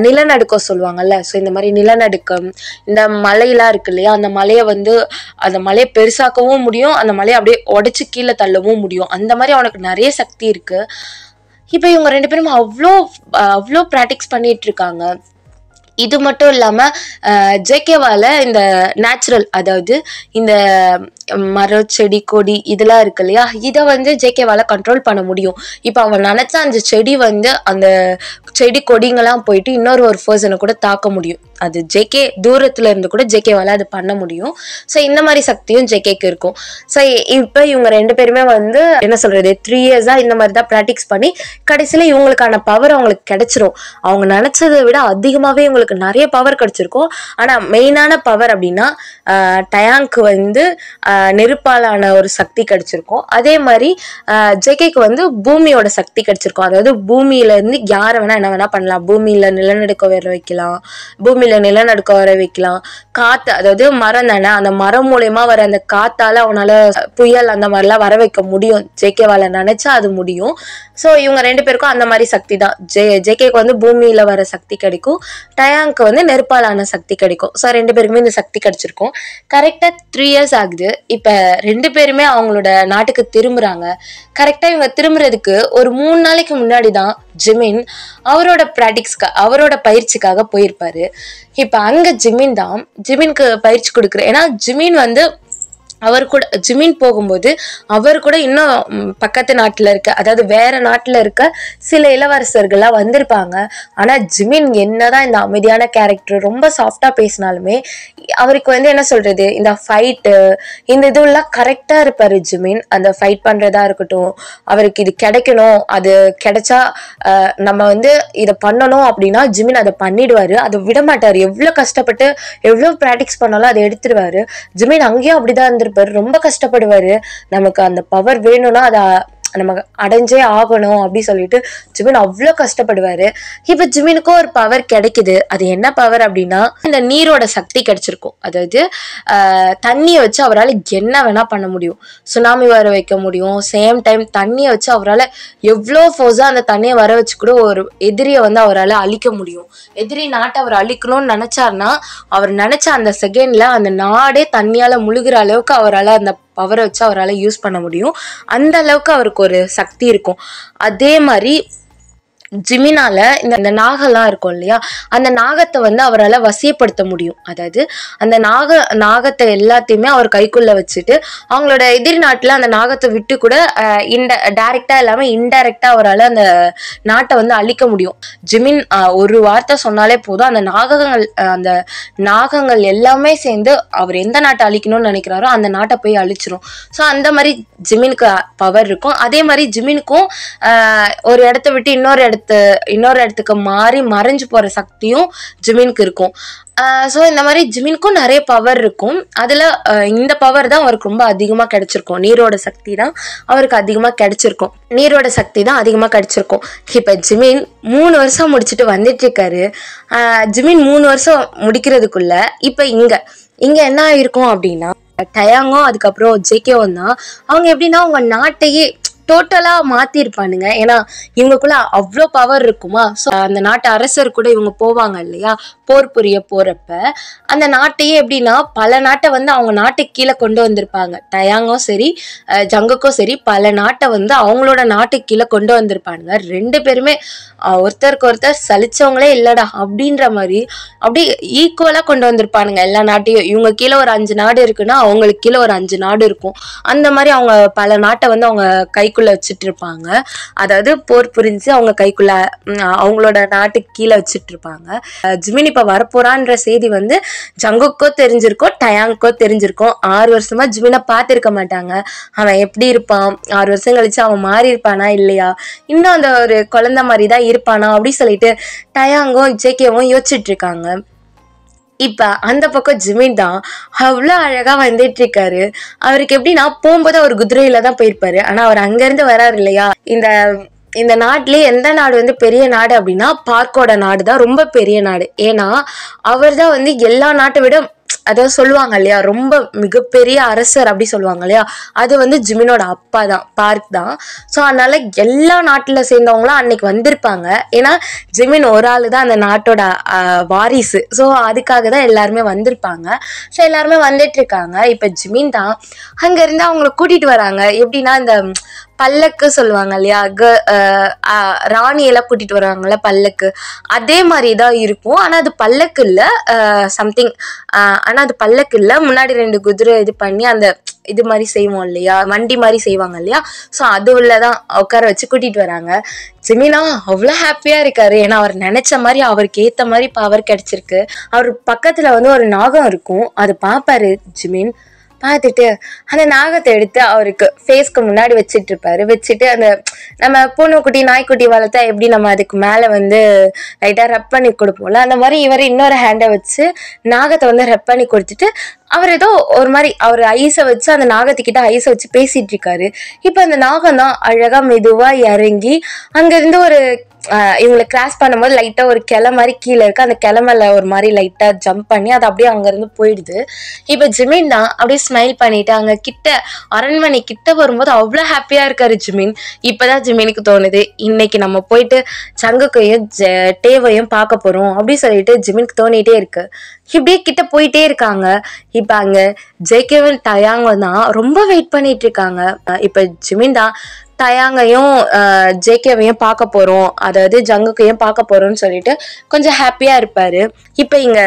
நிலநடுக்கம் சொல்லுவாங்கல்ல, ஸோ இந்த மாதிரி நிலநடுக்கம், இந்த மலையெல்லாம் இருக்கு இல்லையா, அந்த மலையை பெருசாக்கவும் முடியும், அந்த மலையை அப்படியே உடைச்சு கீழே தள்ளவும் முடியும். அந்த மாதிரி அவனுக்கு நிறைய சக்தி இருக்கு. இப்போ இவங்க 2 பேரும் அவ்வளோ ப்ராக்டிஸ் பண்ணிட்டு இருக்காங்க. இது மட்டும் இல்லாமல் ஜேகேவால் இந்த நேச்சுரல், அதாவது இந்த மரம் செடி கொடி இதெல்லாம் இருக்கு இல்லையா, இதை வந்து ஜேகேவால் கண்ட்ரோல் பண்ண முடியும். இப்போ அவன் நினச்சா அந்த செடி வந்து அந்த செடி கொடிங்கெல்லாம் போயிட்டு இன்னொரு பர்சனை கூட தாக்க முடியும். அது ஜேகே தூரத்தில் இருந்து கூட ஜேகேவால் அது பண்ண முடியும். ஸோ இந்த மாதிரி சக்தியும் ஜேகேக்கு இருக்கும். ஸோ இப்போ இவங்க 2 பேருமே வந்து என்ன சொல்கிறது, 3 இயர்ஸாக இந்த மாதிரி தான் ப்ராக்டிஸ் பண்ணி கடைசியில் இவங்களுக்கான பவர் அவங்களுக்கு கிடைச்சிரும். அவங்க நினச்சதை விட அதிகமாகவே இவங்களுக்கு நிறைய பவர் கிடைச்சிருக்கும். ஆனால் மெயினான பவர் அப்படின்னா டயாங்க்கு வந்து நெருப்பாலான ஒரு சக்தி கிடைச்சிருக்கும். அதே மாதிரி ஜேகேக்கு வந்து பூமியோட சக்தி கிடைச்சிருக்கும். அதாவது பூமியில இருந்து யாரை வேணா என்ன வேணா பண்ணலாம். பூமியில நிலநடுக்க வர வைக்கலாம். காத்து, அதாவது மரம் தானே, அந்த மரம் மூலயமா வர அந்த காத்தால அவனால புயல் அந்த மாதிரிலாம் வர வைக்க முடியும். ஜேகேவால நினைச்சா அது முடியும். ஸோ இவங்க 2 பேருக்கும் அந்த மாதிரி சக்தி தான். ஜேகேக்கு வந்து பூமியில வர சக்தி கிடைக்கும், டயாங்க்கு வந்து நெருப்பாலான சக்தி கிடைக்கும். ஸோ 2 பேருக்குமே இந்த சக்தி கிடைச்சிருக்கும். கரெக்டாக 3 இயர்ஸ் ஆகுது. இப்போ 2 பேருமே அவங்களோட நாட்டுக்கு திரும்புறாங்க. கரெக்டாக இவங்க திரும்புறதுக்கு ஒரு 3 நாளைக்கு முன்னாடி தான் ஜிமின் அவரோட பயிற்சிக்காக போயிருப்பாரு. இப்போ அங்கே ஜிமினுக்கு பயிற்சி கொடுக்குற, ஏன்னா ஜிமின் போகும்போது அவர் கூட இன்னும் பக்கத்து நாட்டில் இருக்க, அதாவது வேற நாட்டில் இருக்க சில இளவரசர்கள்லாம் வந்திருப்பாங்க. ஆனால் ஜிமின் என்னதான் இந்த அமைதியான கேரக்டர் ரொம்ப சாஃப்டாக பேசினாலுமே அவருக்கு வந்து என்ன சொல்றது, இந்த ஃபைட்டு இந்த இதுலாம் கரெக்டாக இருப்பார் ஜிமின். அந்த ஃபைட் பண்ணுறதா இருக்கட்டும், அவருக்கு இது கிடைக்கணும், அது கிடைச்சா நம்ம வந்து இதை பண்ணணும் அப்படின்னா ஜிமின் அதை பண்ணிடுவார். அதை விட மாட்டார். எவ்வளோ கஷ்டப்பட்டு எவ்வளோ ப்ராக்டிஸ் பண்ணாலும் அதை எடுத்துடுவார். ஜிமின் அங்கேயும் அப்படிதான் இருந்திருப்பாரு. இருப்பாரு, ரொம்ப கஷ்டப்படுவாரு. நமக்கு அந்த பவர் வேணும்னா அதை நம்ம அடைஞ்சே ஆகணும் அப்படி சொல்லிட்டு ஜிமின் அவ்வளோ கஷ்டப்படுவாரு. இப்ப ஜிமினுக்கும் ஒரு பவர் கிடைக்குது. அது என்ன பவர் அப்படின்னா, இந்த நீரோட சக்தி கிடைச்சிருக்கும். அதாவது தண்ணியை வச்சு அவரால் என்ன வேணா பண்ண முடியும். சுனாமி வர வைக்க முடியும். சேம் டைம் தண்ணியை வச்சு அவரால் எவ்வளோ ஃபோர்ஸா அந்த தண்ணியை வர வச்சு கூட ஒரு எதிரியை வந்து அவரால் அழிக்க முடியும். எதிரி நாட்டை அவர் அழிக்கணும்னு நினைச்சாருன்னா அவர் நினைச்ச அந்த செகண்ட்ல அந்த நாடே தண்ணியால முழுகிற அளவுக்கு அவரால் அந்த பவரை வச்சு அவரால் யூஸ் பண்ண முடியும். அந்த அளவுக்கு அவருக்கு ஒரு சக்தி இருக்கும். அதே மாதிரி ஜிமினால இந்த நாகெல்லாம் இருக்கும் இல்லையா, அந்த நாகத்தை வந்து அவரால் வசியப்படுத்த முடியும். அதாவது அந்த நாகத்தை எல்லாத்தையுமே அவர் கைக்குள்ள வச்சுட்டு அவங்களோட எதிரி நாட்டுல அந்த நாகத்தை விட்டு கூட டைரக்டா இல்லாம இன்டைரக்டா அவரால் அந்த நாட்டை வந்து அழிக்க முடியும். ஜிமின் ஒரு வார்த்தை சொன்னாலே போதும், அந்த நாகங்கள் எல்லாமே சேர்ந்து அவர் எந்த நாட்டை அழிக்கணும்னு நினைக்கிறாரோ அந்த நாட்டை போய் அழிச்சிரும். ஸோ அந்த மாதிரி ஜிமினுக்கு பவர் இருக்கும். அதே மாதிரி ஜிமினுக்கும் ஒரு இடத்த விட்டு இன்னொரு இடத்துக்கு மறைஞ்சு போற சக்தியும் ஜிமினுக்கு இருக்கும். ஸோ இந்த மாதிரி ஜிமினுக்கும் நிறைய பவர் இருக்கும். அதில் இந்த பவர் தான் அவருக்கு ரொம்ப அதிகமாக கிடைச்சிருக்கும். நீரோட சக்தி தான் அவருக்கு அதிகமாக கிடைச்சிருக்கும். இப்போ ஜிமின் 3 வருஷம் முடிச்சுட்டு வந்துட்டு இருக்காரு. ஜிமின் 3 வருஷம் முடிக்கிறதுக்குள்ள இப்போ இங்க என்ன ஆயிருக்கும் அப்படின்னா, டயாங்கும் அதுக்கப்புறம் ஜேகேவும் தான் அவங்க எப்படின்னா அவங்க நாட்டையே டோட்டலா மாத்திருப்பானுங்க. ஏன்னா இவங்களுக்குள்ள அவ்வளோ பவர் இருக்குமா. ஸோ அந்த நாட்டு அரசர் கூட இவங்க போவாங்க இல்லையா, போர் புரிய போறப்ப அந்த நாட்டையே எப்படின்னா பல நாட்டை வந்து அவங்க நாட்டுக்கு கீழே கொண்டு வந்திருப்பாங்க. டயாங்கும் சரி ஜங்குக்கும் சரி பல நாட்டை வந்து அவங்களோட நாட்டுக்கு கீழே கொண்டு வந்திருப்பானுங்க. 2 பேருமே ஒருத்தருக்கு ஒருத்தர் சலிச்சவங்களே இல்லடா அப்படின்ற மாதிரி அப்படியே ஈக்குவலா கொண்டு வந்திருப்பானுங்க எல்லா நாட்டையும். இவங்க கீழே ஒரு 5 நாடு இருக்குன்னா அவங்களுக்கு கீழே ஒரு 5 நாடு இருக்கும். அந்த மாதிரி அவங்க பல நாட்டை வந்து அவங்க கைக்குள்ள வச்சுட்டு இருப்பாங்க. அதாவது போர் புரிஞ்சு அவங்க கைக்குள்ள அவங்களோட நாட்டுக்கு கீழே வச்சுட்டு இருப்பாங்க. ஜிமின் இப்ப வரப்போறான்ற செய்தி வந்து ஜங்குக்கோ தெரிஞ்சிருக்கும், டயாங்கோ தெரிஞ்சிருக்கும். 6 வருஷமா ஜிமினை பார்த்திருக்க மாட்டாங்க. அவன் எப்படி இருப்பான், 6 வருஷம் கழிச்சு அவன் மாறி இருப்பானா இல்லையா, இன்னும் அந்த ஒரு குழந்தை மாதிரி தான் இருப்பானா அப்படி சொல்லிட்டு டயாங்கும் ஜேகேவும் யோசிச்சுட்டு இருக்காங்க. இப்ப அந்த பக்கம் ஜிமின் தான் அவ்வளோ அழகா வந்துட்டு இருக்காரு. அவருக்கு எப்படின்னா போகும்போது அவர் குதிரையில தான் போயிருப்பாரு. ஆனா அவர் அங்கிருந்து வராரு இல்லையா. இந்த நாட்டிலேயே எந்த நாடு வந்து பெரிய நாடு அப்படின்னா பார்க்கோட நாடு தான் ரொம்ப பெரிய நாடு. ஏன்னா அவர் தான் வந்து எல்லா நாட்டை விட அதாவது சொல்லுவாங்க இல்லையா ரொம்ப மிகப்பெரிய அரசர் அப்படி சொல்லுவாங்க இல்லையா, அது வந்து ஜிமினோட அப்பா தான், பார்க் தான். ஸோ அதனால எல்லா நாட்டுல சேர்ந்தவங்களும் அன்னைக்கு வந்திருப்பாங்க. ஏன்னா ஜிமின் ஒரு ஆளு தான் அந்த நாட்டோட வாரிசு. ஸோ அதுக்காக தான் எல்லாருமே வந்திருப்பாங்க. ஸோ எல்லாருமே வந்துட்டு இருக்காங்க. இப்ப ஜிமின் தான் அங்க இருந்து அவங்களை கூட்டிட்டு வராங்க. எப்படின்னா இந்த பல்லக்கு சொல்லுவாங்க இல்லையா, ராணியெல்லாம் கூட்டிட்டு வருவாங்கல்ல பல்லக்கு, அதே மாதிரிதான் இருக்கும். ஆனா அது பல்லக்கு இல்ல, சம்திங் ஆனா அது பல்லக்கு இல்ல. முன்னாடி 2 குதிரை இது பண்ணி அந்த இது மாதிரி செய்வோம் இல்லையா, வண்டி மாதிரி செய்வாங்க இல்லையா. ஸோ அது உள்ளதான் உட்கார வச்சு கூட்டிட்டு வராங்க. ஜிமினா அவ்வளோ ஹாப்பியா இருக்காரு. ஏன்னா அவர் நினைச்ச மாதிரி அவருக்கு ஏத்த மாதிரி பவர் கிடைச்சிருக்கு. அவர் பக்கத்துல வந்து ஒரு நாகம் இருக்கும், அது பாப்பாரு ஜிமின். பார்த்துட்டு அந்த நாகத்தை எடுத்து அவருக்கு ஃபேஸ்க்கு முன்னாடி வச்சுட்டு இருப்பாரு. வச்சுட்டு அந்த நம்ம பூனைக்குட்டி நாய்க்குட்டி வளர்த்தா எப்படி நம்ம அதுக்கு மேலே வந்து லைட்டாக ரெப் பண்ணி கொடுப்போம்ல, அந்த மாதிரி இவர் இன்னொரு ஹேண்டை வச்சு நாகத்தை வந்து ரெப் பண்ணி கொடுத்துட்டு அவர் ஏதோ ஒரு மாதிரி அவர் ஐஸை வச்சு அந்த நாகத்துக்கிட்ட ஐஸை வச்சு பேசிட்டு இருக்காரு. இப்போ அந்த நாகம் தான் அழகா மெதுவா இறங்கி அங்கிருந்து ஒரு இவங்களை கிராஸ் பண்ணும்போது லைட்டா ஒரு கிளை மாதிரி கீழே இருக்கு, அந்த கிளமையில ஒரு மாதிரி லைட்டா ஜம்ப் பண்ணி அது அப்படியே அங்க இருந்து போயிடுது. இப்ப ஜிமின் தான் அப்படியே ஸ்மைல் பண்ணிட்டு அங்க அரண்மனை கிட்ட வரும்போது அவ்வளவு ஹாப்பியா இருக்காரு ஜிமின். இப்பதான் ஜிமினுக்கு தோணுது இன்னைக்கு நம்ம போயிட்டு சங்குக்கையும் டேவையும் பார்க்க போறோம் அப்படி சொல்லிட்டு ஜிமினுக்கு தோணிட்டே இருக்கு. இப்படியே கிட்ட போயிட்டே இருக்காங்க. இப்ப அங்க ஜேகேவன் டயாங் தான் ரொம்ப வெயிட் பண்ணிட்டு இருக்காங்க. இப்ப ஜிமின் தான் டயாங்கையும் ஜேகேவையும் பார்க்க போறோம், அதாவது ஜங்குக்கையும் பார்க்க போறோம்னு சொல்லிட்டு கொஞ்சம் ஹாப்பியா இருப்பாரு. இப்ப இங்க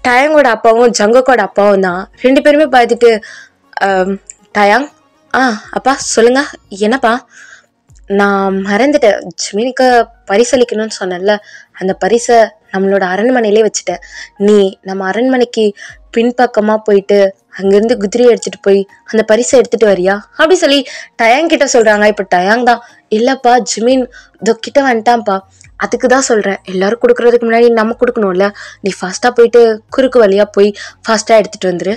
டயாங்கோட அப்பாவும் ஜங்குக்கோட அப்பாவும் தான் 2 பேருமே பார்த்துட்டு டயாங் அப்பா சொல்லுங்க. என்னப்பா, நான் மறந்துட்டேன், ஜிமினுக்கு பரிசளிக்கணும்னு சொன்னேன்ல, அந்த பரிசை நம்மளோட அரண்மனையிலே வச்சுட்டேன். நீ நம்ம அரண்மனைக்கு பின்பக்கமா போயிட்டு அங்கிருந்து குதிரையை எடுத்துட்டு போய் அந்த பரிசை எடுத்துட்டு வரியா அப்படி சொல்லி டயாங் கிட்ட சொல்றாங்க. இப்ப டயாங் தான் இல்லப்பா ஜிமின் கிட்ட வந்துட்டான்ப்பா, அதுக்குதான் சொல்றேன், எல்லாரும் கொடுக்கறதுக்கு முன்னாடி நம்ம கொடுக்கணும்ல, நீ ஃபாஸ்டா போயிட்டு குறுக்கு வழியா போய் ஃபாஸ்டா எடுத்துட்டு வந்துரு.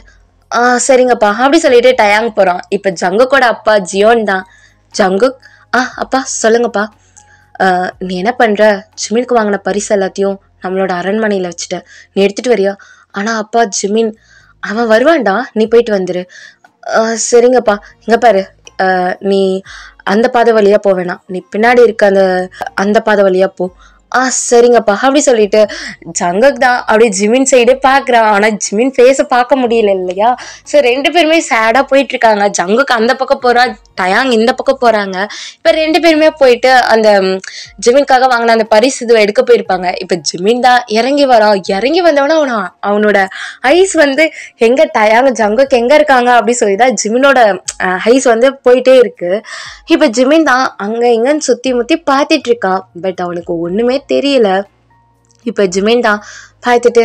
சரிங்கப்பா அப்படி சொல்லிட்டு டயாங் போகிறான். இப்போ ஜங்குக்கோட அப்பா ஜியோன் தான். ஜங்குக் அப்பா சொல்லுங்கப்பா. நீ என்ன பண்ணுற? ஜிமினுக்கு வாங்கின பரிசு எல்லாத்தையும் நம்மளோட அரண்மனையில் வச்சுட்ட, நீ எடுத்துகிட்டு வரியா? ஆனால் அப்பா ஜிமின் அவன் வருவான்டா, நீ போயிட்டு வந்துரு. சரிங்கப்பா. இங்கே பாரு, நீ அந்த பாதை வழியாக போவேணாம், நீ பின்னாடி இருக்க அந்த பாதை வழியாக போ. சரிங்கப்பா அப்படி சொல்லிட்டு ஜங்குக் தான் அப்படியே ஜிமின் சைடே பார்க்குறான். ஆனால் ஜிமின் ஃபேஸை பார்க்க முடியல இல்லையா? ஸோ 2 பேருமே சேடாக போயிட்டு இருக்காங்க. ஜங்குக் அந்த பக்கம் போகிறா, டயாங் இந்த பக்கம் போகிறாங்க. இப்போ 2 பேருமே போயிட்டு அந்த ஜிமின்காக வாங்கின அந்த பரிசு இதுவை எடுக்க போயிருப்பாங்க. இப்போ ஜிமின் தான் இறங்கி வரான். இறங்கி வந்தவொடனே அவனோட ஐஸ் வந்து எங்கே டயாங் ஜங்குக் எங்கே இருக்காங்க அப்படி சொல்லி தான் ஜிமினோட ஐஸ் வந்து போயிட்டே இருக்கு. இப்போ ஜிமின் தான் அங்கே இங்கன்னு சுற்றி முற்றி பார்த்துட்டு இருக்கான். பட் அவனுக்கு ஒன்றுமே தெரியல. இப்போ ஜிமின் தான் பார்த்துட்டு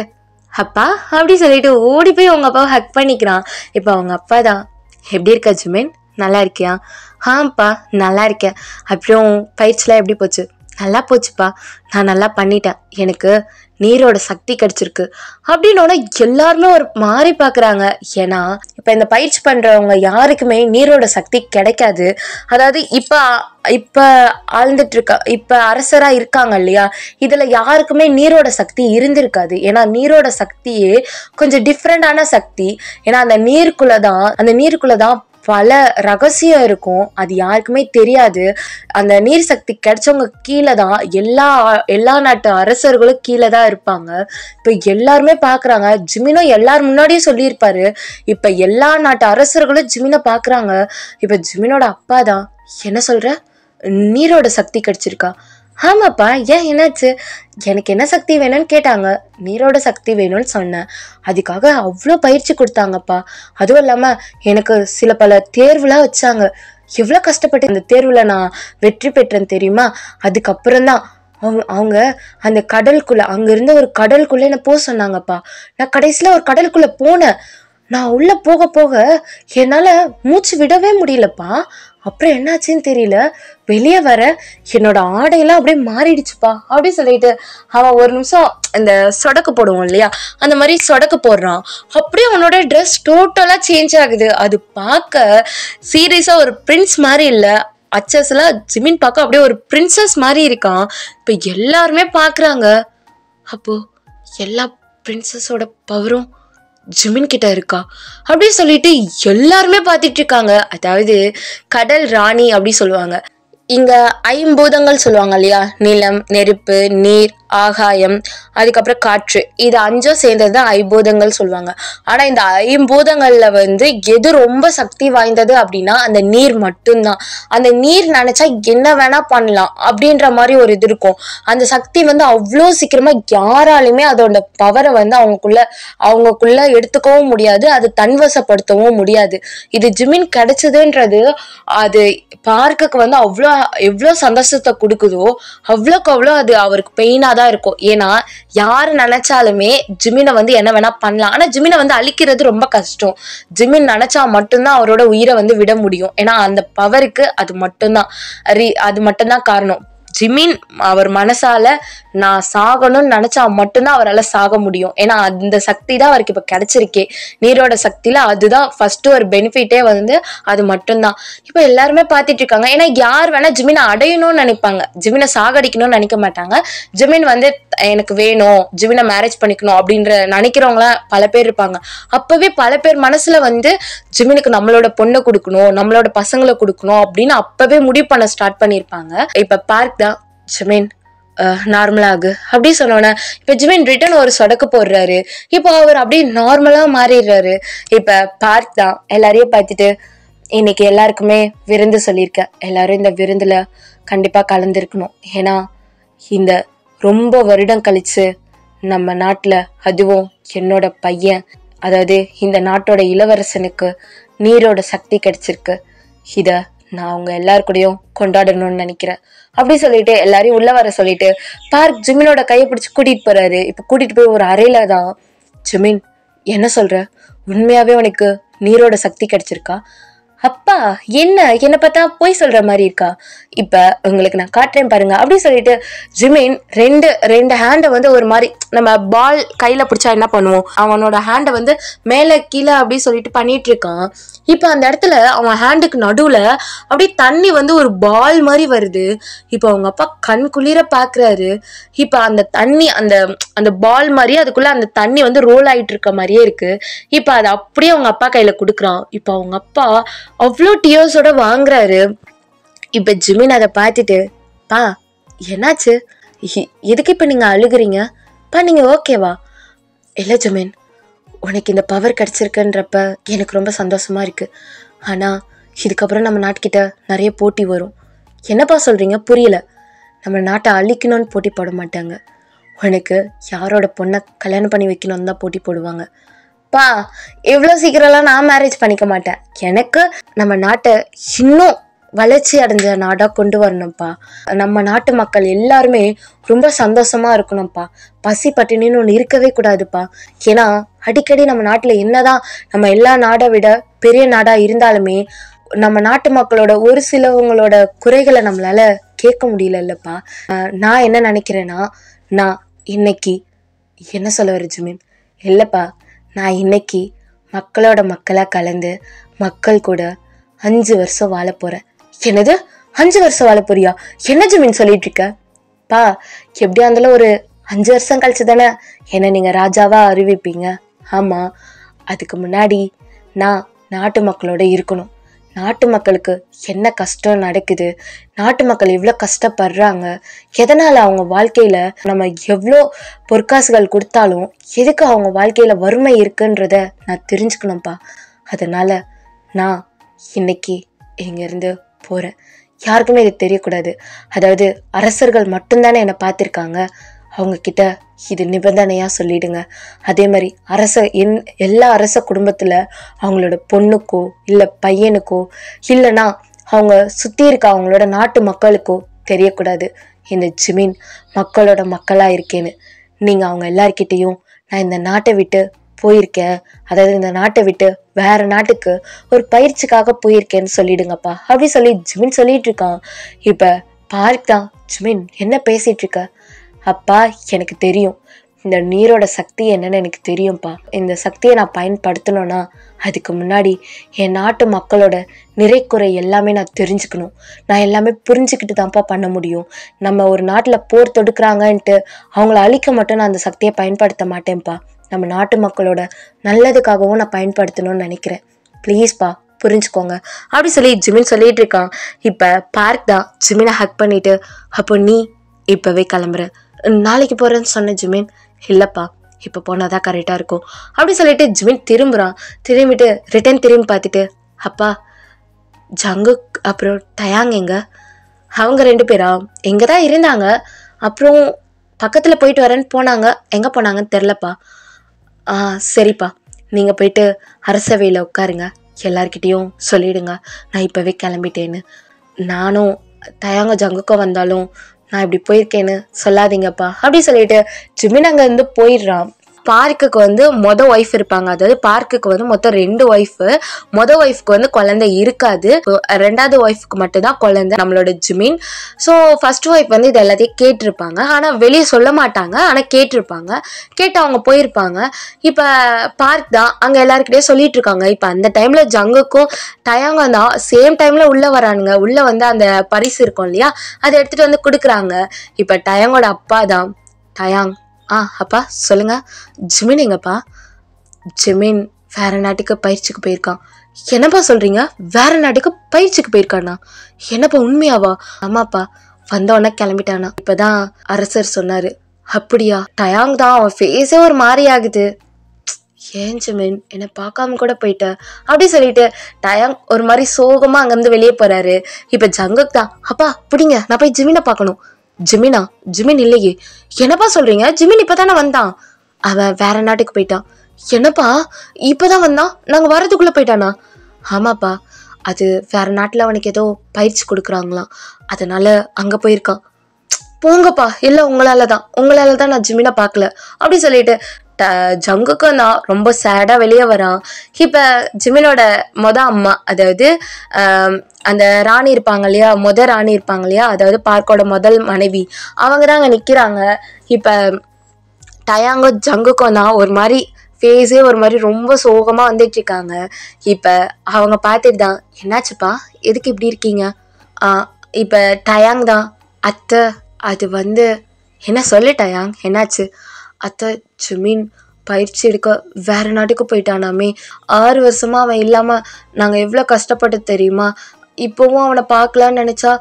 அப்பா அப்படி சொல்லிட்டு ஓடி போய் அவங்க அப்பாவை ஹக் பண்ணிக்கிறான். இப்போ அவங்க அப்பா தான், எப்படி இருக்க ஜிமின், நல்லா இருக்கியா? ஆப்பா நல்லா இருக்கேன். அப்புறம் பயிற்சிலாம் எப்படி போச்சு? நல்லா போச்சுப்பா, நான் நல்லா பண்ணிட்டேன், எனக்கு நீரோட சக்தி கிடைச்சிருக்கு அப்படின்னோட எல்லாருமே ஒரு மாறி பார்க்குறாங்க. ஏன்னா இப்போ இந்த பயிற்சி பண்ணுறவங்க யாருக்குமே நீரோட சக்தி கிடைக்காது. அதாவது இப்போ ஆழ்ந்துட்டு இருக்கா, இப்போ அரசராக இருக்காங்க இல்லையா, இதில் யாருக்குமே நீரோட சக்தி இருந்திருக்காது. ஏன்னா நீரோட சக்தியே கொஞ்சம் டிஃப்ரெண்டான சக்தி. ஏன்னா அந்த நீருக்குள்ளே தான் பல ரகசியம் இருக்கும், அது யாருக்குமே தெரியாது. அந்த நீர் சக்தி கிடைச்சவங்க கீழே தான் எல்லா நாட்டு அரசர்களும் கீழே தான் இருப்பாங்க. இப்போ எல்லாருமே பார்க்குறாங்க. ஜிமினும் எல்லாரும் முன்னாடியும் சொல்லியிருப்பாரு. இப்போ எல்லா நாட்டு அரசர்களும் ஜிமினை பார்க்குறாங்க. இப்போ ஜிமினோட அப்பா தான், என்ன சொல்கிற, நீரோட சக்தி கிடைச்சிருக்கா? ஆமாப்பா, ஏன் என்னாச்சு? எனக்கு என்ன சக்தி வேணும்னு கேட்டாங்க, நீரோட சக்தி வேணும்னு சொன்னேன். அதுக்காக அவ்வளோ பயிற்சி கொடுத்தாங்கப்பா. அதுவும் இல்லாமல் எனக்கு பல தேர்வுலாம் வச்சாங்க. எவ்வளோ கஷ்டப்பட்டு அந்த தேர்வில் நான் வெற்றி பெற்றேன்னு தெரியுமா? அதுக்கப்புறம் தான் அவங்க அந்த கடலுக்குள்ளே, அங்கேருந்து ஒரு கடலுக்குள்ளே என்ன போக சொன்னாங்கப்பா. நான் கடைசியில் ஒரு கடலுக்குள்ளே போனேன். நான் உள்ளே போக போக என்னால் மூச்சு விடவே முடியலப்பா. அப்புறம் என்னாச்சுன்னு தெரியல, வெளியே வர என்னோட ஆடையெல்லாம் அப்படியே மாறிடுச்சுப்பா அப்படி சொல்லிட்டு அவன் ஒரு நிமிஷம் இந்த சொடக்கு போடுவோம் இல்லையா, அந்த மாதிரி சொடக்கு போடுறான். அப்படியே அவனோட ட்ரெஸ் டோட்டலாக சேஞ்ச் ஆகுது. அது பார்க்க சீரியஸாக ஒரு பிரின்ஸ் மாதிரி இல்லை, அச்சஸ்லாம் ஜிமின் பார்க்க அப்படியே ஒரு பிரின்சஸ் மாதிரி இருக்கான். இப்போ எல்லாருமே பார்க்குறாங்க. அப்போது எல்லா பிரின்சஸோட பவரும் ஜிமின் கிட்ட இருக்கா அப்படி சொல்லிட்டு எல்லாருமே பார்த்துட்டு இருக்காங்க. அதாவது கடல் ராணி அப்படி சொல்லுவாங்க. இங்க 5 பூதங்கள் சொல்லுவாங்க இல்லையா, நிலம், நெருப்பு, நீர், ஆகாயம், அதுக்கப்புறம் காற்று, இது 5 சேர்ந்தது தான் 5 பூதங்கள் சொல்லுவாங்க. ஆனா இந்த 5 பூதங்கள்ல வந்து எது ரொம்ப சக்தி வாய்ந்தது அப்படின்னா அந்த நீர் மட்டும்தான். அந்த நீர் நினைச்சா என்ன வேணா பண்ணலாம் அப்படின்ற மாதிரி ஒரு இது இருக்கும். அந்த சக்தி வந்து அவ்வளோ சீக்கிரமா யாராலுமே அதோட பவரை வந்து அவங்கக்குள்ள எடுத்துக்கவும் முடியாது, அது தன்வசப்படுத்தவும் முடியாது. இது ஜிமின் கிடைச்சதுன்றது அது பார்க்குக்கு வந்து எவ்வளோ சந்தோஷத்தை கொடுக்குதோ அவ்வளோக்கு அவ்வளோ அது அவருக்கு பெயினா தான் இருக்கும். ஏன்னா யாரு நினைச்சாலுமே ஜிமினை வந்து என்ன வேணா பண்ணலாம், ஆனா ஜிமினை வந்து அழிக்கிறது ரொம்ப கஷ்டம். ஜிமின் நினைச்சா மட்டும்தான் அவரோட உயிரை வந்து விட முடியும். ஏன்னா அந்த பவருக்கு அது மட்டும்தான் காரணம். ஜிமின் அவர் மனசால நான் சாகணும்னு நினைச்சா மட்டும்தான் அவரால் சாக முடியும். ஏன்னா அந்த சக்தி தான் அவருக்கு இப்போ கிடைச்சிருக்கே, நீரோட சக்தியில அதுதான் ஃபர்ஸ்ட் ஒரு பெனிஃபிட்டே வந்து அது மட்டும்தான். இப்போ எல்லாருமே பார்த்துட்டு இருக்காங்க. ஏன்னா யார் வேணா ஜிமினை அடையணும்னு நினைப்பாங்க, ஜிமினை சாகடிக்கணும்னு நினைக்க மாட்டாங்க. ஜிமின் வந்து எனக்கு வேணும், ஜிமினை மேரேஜ் பண்ணிக்கணும் அப்படின்ற நினைக்கிறவங்களாம் பல பேர் இருப்பாங்க. அப்பவே பல பேர் மனசுல வந்து ஜிமினுக்கு நம்மளோட பொண்ணை கொடுக்கணும், நம்மளோட பசங்களை கொடுக்கணும் அப்படின்னு அப்பவே முடிவு பண்ண ஸ்டார்ட் பண்ணியிருப்பாங்க. இப்ப பார்க் தான் ஜிமின் நார்மலாகு அப்படி சொன்னோன்னே இப்போ ஜிமின் ரிட்டன் ஒரு சொடக்கு போடுறாரு. இப்போ அவர் அப்படியே நார்மலா மாறிடுறாரு. இப்போ பார்க் தான் எல்லாரையும் பார்த்துட்டு, இன்னைக்கு எல்லாருக்குமே விருந்து சொல்லியிருக்கேன், எல்லாரும் இந்த விருந்துல கண்டிப்பா கலந்துருக்கணும். ஏன்னா இந்த ரொம்ப வருடம் கழிச்சு நம்ம நாட்டுல, அதுவும் என்னோட பையன், அதாவது இந்த நாட்டோட இளவரசனுக்கு நீரோட சக்தி கிடைச்சிருக்கு. இத நான் அவங்க எல்லாருக்கூடையும் கொண்டாடணும்னு நினைக்கிறேன் அப்படி சொல்லிட்டு எல்லாரையும் உள்ள வர சொல்லிட்டு பார்க் ஜிமினோட கையை பிடிச்சி கூட்டிட்டு போறாரு. இப்ப கூட்டிட்டு போய் ஒரு அறையில தான், ஜிமின் என்ன சொல்ற, உண்மையாவே உனக்கு நீரோட சக்தி கிடைச்சிருக்கா? அப்பா என்ன பார்த்தா போய் சொல்ற மாதிரி இருக்கா? இப்ப உங்களுக்கு நான் காட்டுறேன் பாருங்க அப்படி சொல்லிட்டு ஜிமின் ரெண்டு ஹேண்டை வந்து ஒரு மாதிரி நம்ம பால் கையில் பிடிச்சா என்ன பண்ணுவோம், அவனோட ஹேண்டை வந்து மேலே கீழே அப்படி சொல்லிட்டு பண்ணிட்டு இருக்கான். இப்போ அந்த இடத்துல அவன் ஹேண்டுக்கு நடுவில் அப்படியே தண்ணி வந்து ஒரு பால் மாதிரி வருது. இப்போ அவங்க அப்பா கண் குளிர பார்க்குறாரு. இப்போ அந்த தண்ணி அந்த அந்த பால் மாதிரி அதுக்குள்ளே அந்த தண்ணி வந்து ரோல் ஆகிட்டு இருக்க மாதிரியே இருக்கு. இப்போ அதை அப்படியே அவங்க அப்பா கையில் கொடுக்குறான். இப்போ அவங்க அப்பா அவ்வளோ டியர்ஸோட வாங்குறாரு. இப்போ ஜிமின் அதை பார்த்துட்டு, பா என்னாச்சு, எதுக்கு இப்போ நீங்கள் அழுகுறீங்க, பா நீங்கள் ஓகேவா? இல்லை ஜிமின், உனக்கு இந்த பவர் கிடச்சிருக்குன்றப்ப எனக்கு ரொம்ப சந்தோஷமா இருக்குது. ஆனால் இதுக்கப்புறம் நம்ம நாட்டுக்கிட்ட நிறைய போட்டி வரும். என்னப்பா சொல்கிறீங்க, புரியல. நம்ம நாட்டை அழிக்கணும்னு போட்டி போட மாட்டாங்க, உனக்கு யாரோட பொண்ணை கல்யாணம் பண்ணி வைக்கணும்னு தான் போட்டி போடுவாங்க. பா எவ்வளோ சீக்கிரம்லாம் நான் மேரேஜ் பண்ணிக்க மாட்டேன். எனக்கு நம்ம நாட்டை இன்னும் வளர்ச்சி அடைஞ்ச நாடாக கொண்டு வரணும்ப்பா. நம்ம நாட்டு மக்கள் எல்லாருமே ரொம்ப சந்தோஷமா இருக்கணும்ப்பா. பசி பட்டினின்னு ஒன்று இருக்கவே கூடாதுப்பா. ஏன்னா அடிக்கடி நம்ம நாட்டில் என்னதான் நம்ம எல்லா நாடை விட பெரிய நாடாக இருந்தாலுமே நம்ம நாட்டு மக்களோட ஒரு சிலவங்களோட குறைகளை நம்மளால கேட்க முடியல இல்லைப்பா. நான் என்ன நினைக்கிறேன்னா, நான் இன்னைக்கு என்ன சொல்ல வர ஜிமின், இல்லைப்பா, நான் இன்னைக்கு மக்களோட மக்களாக கலந்து மக்கள் கூட 5 வருஷம் வாழ போகிறேன். என்னது 5 வருஷம் வாழ போறியா? என்ன ஜிமின் சொல்லிட்டு இருக்க? பா எப்படியா இருந்தாலும் ஒரு 5 வருஷம் கழிச்சு தானே என்ன நீங்கள் ராஜாவா அறிவிப்பீங்க. ஆமாம், அதுக்கு முன்னாடி நான் நாட்டு மக்களோட இருக்கணும். நாட்டு மக்களுக்கு என்ன கஷ்டம் நடக்குது, நாட்டு மக்கள் எவ்வளோ கஷ்டப்படுறாங்க, எதனால் அவங்க வாழ்க்கையில் நம்ம எவ்வளோ பொற்காசுகள் கொடுத்தாலும் எதுக்கு அவங்க வாழ்க்கையில் வறுமை இருக்குன்றத நான் தெரிஞ்சுக்கணும்ப்பா. அதனால் நான் இன்னைக்கு இங்கேருந்து போகிறேன். யாருக்குமே இது தெரியக்கூடாது. அதாவது அரசர்கள் மட்டும்தானே என்னை பார்த்துருக்காங்க, அவங்கக்கிட்ட இது நிபந்தனையாக சொல்லிடுங்க. அதே மாதிரி எல்லா அரச குடும்பத்தில் அவங்களோட பொண்ணுக்கோ இல்லை பையனுக்கோ இல்லைன்னா அவங்க சுற்றி இருக்க அவங்களோட நாட்டு மக்களுக்கோ தெரியக்கூடாது இந்த ஜிமின் மக்களோட மக்களாக இருக்கேன்னு. நீங்கள் அவங்க எல்லார்கிட்டையும் நான் இந்த நாட்டை விட்டு போயிருக்கேன், அதாவது இந்த நாட்டை விட்டு வேற நாட்டுக்கு ஒரு பயிற்சிக்காக போயிருக்கேன்னு சொல்லிடுங்கப்பா அப்படி சொல்லி ஜிமின் சொல்லிட்டு இருக்கான். இப்போ பார்க் தான், ஜிமின் என்ன பேசிட்டு இருக்க? அப்பா எனக்கு தெரியும், இந்த நீரோட சக்தி என்னன்னு எனக்கு தெரியும்ப்பா. இந்த சக்தியை நான் பயன்படுத்தணும்னா அதுக்கு முன்னாடி என் நாட்டு மக்களோட நிறைக்குறை எல்லாமே நான் தெரிஞ்சுக்கணும். நான் எல்லாமே புரிஞ்சுக்கிட்டு தான்ப்பா பண்ண முடியும். நம்ம ஒரு நாட்டில் போர் தொடுக்கிறாங்கன்ட்டு அவங்கள அழிக்க மட்டும் நான் அந்த சக்தியை பயன்படுத்த மாட்டேன்ப்பா. நம்ம நாட்டு மக்களோட நல்லதுக்காகவும் நான் பயன்படுத்தணும்னு நினைக்கிறேன். ப்ளீஸ்ப்பா புரிஞ்சுக்கோங்க அப்படி சொல்லி ஜிமின் சொல்லிட்டு இருக்கான். இப்போ பார்க் தான் ஜிமினை ஹக் பண்ணிட்டு, அப்போ நீ இப்போவே கிளம்புற, நாளைக்கு போகிறேன்னு சொன்ன ஜிமின். இல்லைப்பா, இப்போ போனால் தான் கரெக்டாக இருக்கும் அப்படி சொல்லிட்டு ஜிமின் திரும்புகிறான். திரும்பிட்டு ரிட்டன் திரும்பி பார்த்துட்டு, அப்பா ஜங்குக் அப்புறம் டயாங் எங்க? அவங்க 2 பேரா எங்கே தான் இருந்தாங்க, அப்புறம் பக்கத்தில் போயிட்டு வரேன்னு போனாங்க, எங்கே போனாங்கன்னு தெரிலப்பா. சரிப்பா, நீங்கள் போயிட்டு அரசவையில் உட்காருங்க, எல்லார்கிட்டேயும் சொல்லிவிடுங்க நான் இப்போவே கிளம்பிட்டேன்னு. நானும் டயாங்க ஜங்குக்கும் வந்தாலும் நான் இப்படி போயிருக்கேன்னு சொல்லாதீங்கப்பா அப்படி சொல்லிட்டு ஜிமின் அங்கேருந்து போயிடுறான். பார்க்குக்கு வந்து மொதல் ஒய்ஃப் இருப்பாங்க, அதாவது பார்க்குக்கு வந்து மொத்தம் 2 ஒய்ஃபு. மொதல் ஒய்ஃப்க்கு வந்து குழந்தை இருக்காது, 2வது ஒய்ஃப்க்கு மட்டும்தான் குழந்தை நம்மளோட ஜிமின். ஸோ ஃபர்ஸ்ட் ஒய்ஃப் வந்து இது எல்லாத்தையும் கேட்டிருப்பாங்க, ஆனால் வெளியே சொல்ல மாட்டாங்க, ஆனால் கேட்டிருப்பாங்க. கேட்டு அவங்க போயிருப்பாங்க. இப்போ பார்க் தான் அங்கே எல்லாருக்கிட்டே சொல்லிட்டு இருக்காங்க. இப்போ அந்த டைமில் ஜங்குக்கும் டயாங்க தான் சேம் டைமில் உள்ளே வரானுங்க. உள்ளே வந்து அந்த பரிசு இருக்கும் இல்லையா, அதை எடுத்துகிட்டு வந்து கொடுக்குறாங்க. இப்போ டயாங்கோட அப்பா தான், டயாங் அப்பா சொல்லுங்க, ஜிமின் எங்கப்பா? ஜிமின் வேற நாட்டுக்கு பயிற்சிக்கு போயிருக்கான். என்னப்பா சொல்றீங்க, வேற நாட்டுக்கு பயிற்சிக்கு போயிருக்கானா? என்னப்பா உண்மையாவா? ஆமாப்பா, வந்தோடனே கிளம்பிட்டானா, இப்பதான் அரசர் சொன்னாரு. அப்படியா? டயாங் தான், அவன் ஃபேஸே ஒரு மாதிரி ஆகுது. ஏன் ஜிமின் என்னை பார்க்காம கூட போயிட்ட அப்படி சொல்லிட்டு டயாங் ஒரு மாதிரி சோகமா அங்கிருந்து வெளியே போறாரு. இப்ப ஜங்குக் தான், அப்பா பிடிங்க, நான் போய் ஜிமினை பார்க்கணும். ஜிமினா? ஜிமின் இல்லையே. என்னப்பா சொல்றீங்க, ஜிமின் இப்பதானே வந்தான், அவன் வேற நாட்டுக்கு போயிட்டான். என்னப்பா இப்பதான் வந்தான், நாங்க வரதுக்குள்ள போயிட்டானா? ஆமாப்பா, அது வேற நாட்டுல அவனுக்கு ஏதோ பயிற்சி கொடுக்குறாங்களாம், அதனால அங்க போயிருக்கான். போங்கப்பா, இல்லை உங்களால தான் நான் ஜிமினை பார்க்கல அப்படி சொல்லிட்டு ஜங்குக்கு நான் ரொம்ப சேடாக வெளியே வரான். இப்போ ஜிமினோட அம்மா, அதாவது அந்த ராணி இருப்பாங்க இல்லையா, ராணி இருப்பாங்க இல்லையா, அதாவது பார்க்கோட முதல் மனைவி, அவங்க தான் அங்கே நிற்கிறாங்க. இப்போ டயாங்கும் ஜங்குக்கும் தான் ஒரு மாதிரி ஃபேஸே ஒரு மாதிரி ரொம்ப சோகமாக வந்துட்டு இருக்காங்க. இப்போ அவங்க பார்த்துட்டு தான், என்னாச்சுப்பா, எதுக்கு இப்படி இருக்கீங்க? இப்போ டயாங் தான், அத்தை அது வந்து என்ன சொல்லு டயாங், என்னாச்சு? அத்தை ஜிமின் பயிற்சி எடுக்க வேற நாட்டுக்கு போயிட்டானாமே, 6 வருஷமா அவன் இல்லாமல் நாங்கள் எவ்வளோ கஷ்டப்பட்டு தெரியுமா? இப்போவும் அவனை பார்க்கலான்னு நினச்சா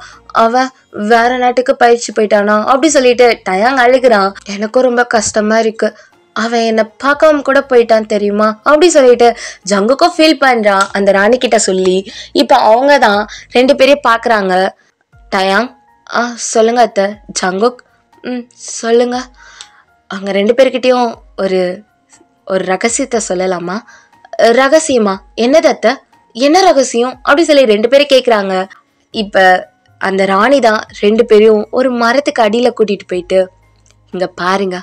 அவன் வேற நாட்டுக்கு பயிற்சி போயிட்டானா அப்படி சொல்லிட்டு டயாங் அழுகிறான். எனக்கும் ரொம்ப கஷ்டமா இருக்கு, அவன் என்னை பார்க்காம கூட போயிட்டான் தெரியுமா அப்படி சொல்லிட்டு ஜங்குக்கும் ஃபீல் பண்ணுறான் அந்த ராணி கிட்ட சொல்லி. இப்போ அவங்க தான் 2 பேரையும் பார்க்குறாங்க. டயாங், சொல்லுங்க அத்தை. ஜங்குக், சொல்லுங்க. அவங்க 2 பேர்கிட்டையும் ஒரு ஒரு ரகசியத்தை சொல்லலாமா? ரகசியமா? என்னது அத்தை, என்ன ரகசியம் அப்படி சொல்லி 2 பேரும் கேட்குறாங்க. இப்போ அந்த ராணி தான் 2 பேரையும் ஒரு மரத்துக்கு அடியில் கூட்டிகிட்டு போயிட்டு, இங்கே பாருங்க,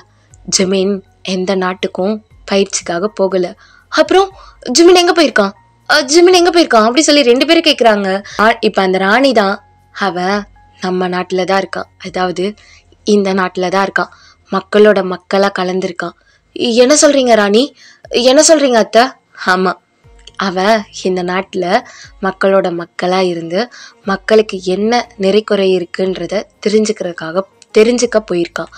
ஜிமின் எந்த நாட்டுக்கும் பயிற்சிக்காக போகலை. அப்புறம் ஜிமின் எங்கே போயிருக்கான், ஜிமின் எங்கே போயிருக்கான் அப்படி சொல்லி 2 பேரும் கேட்குறாங்க. இப்போ அந்த ராணி தான், அவன் நம்ம நாட்டில் தான் இருக்கான், அதாவது இந்த நாட்டில் தான் இருக்கான், மக்களோட மக்களாக கலந்துருக்கான். என்ன சொல்கிறீங்க ராணி, என்ன சொல்கிறீங்க அத்தை? ஆமாம், அவன் இந்த நாட்டில் மக்களோட மக்களாக இருந்து மக்களுக்கு என்ன நிறைக்குறை இருக்குன்றத தெரிஞ்சுக்க போயிருக்கான்.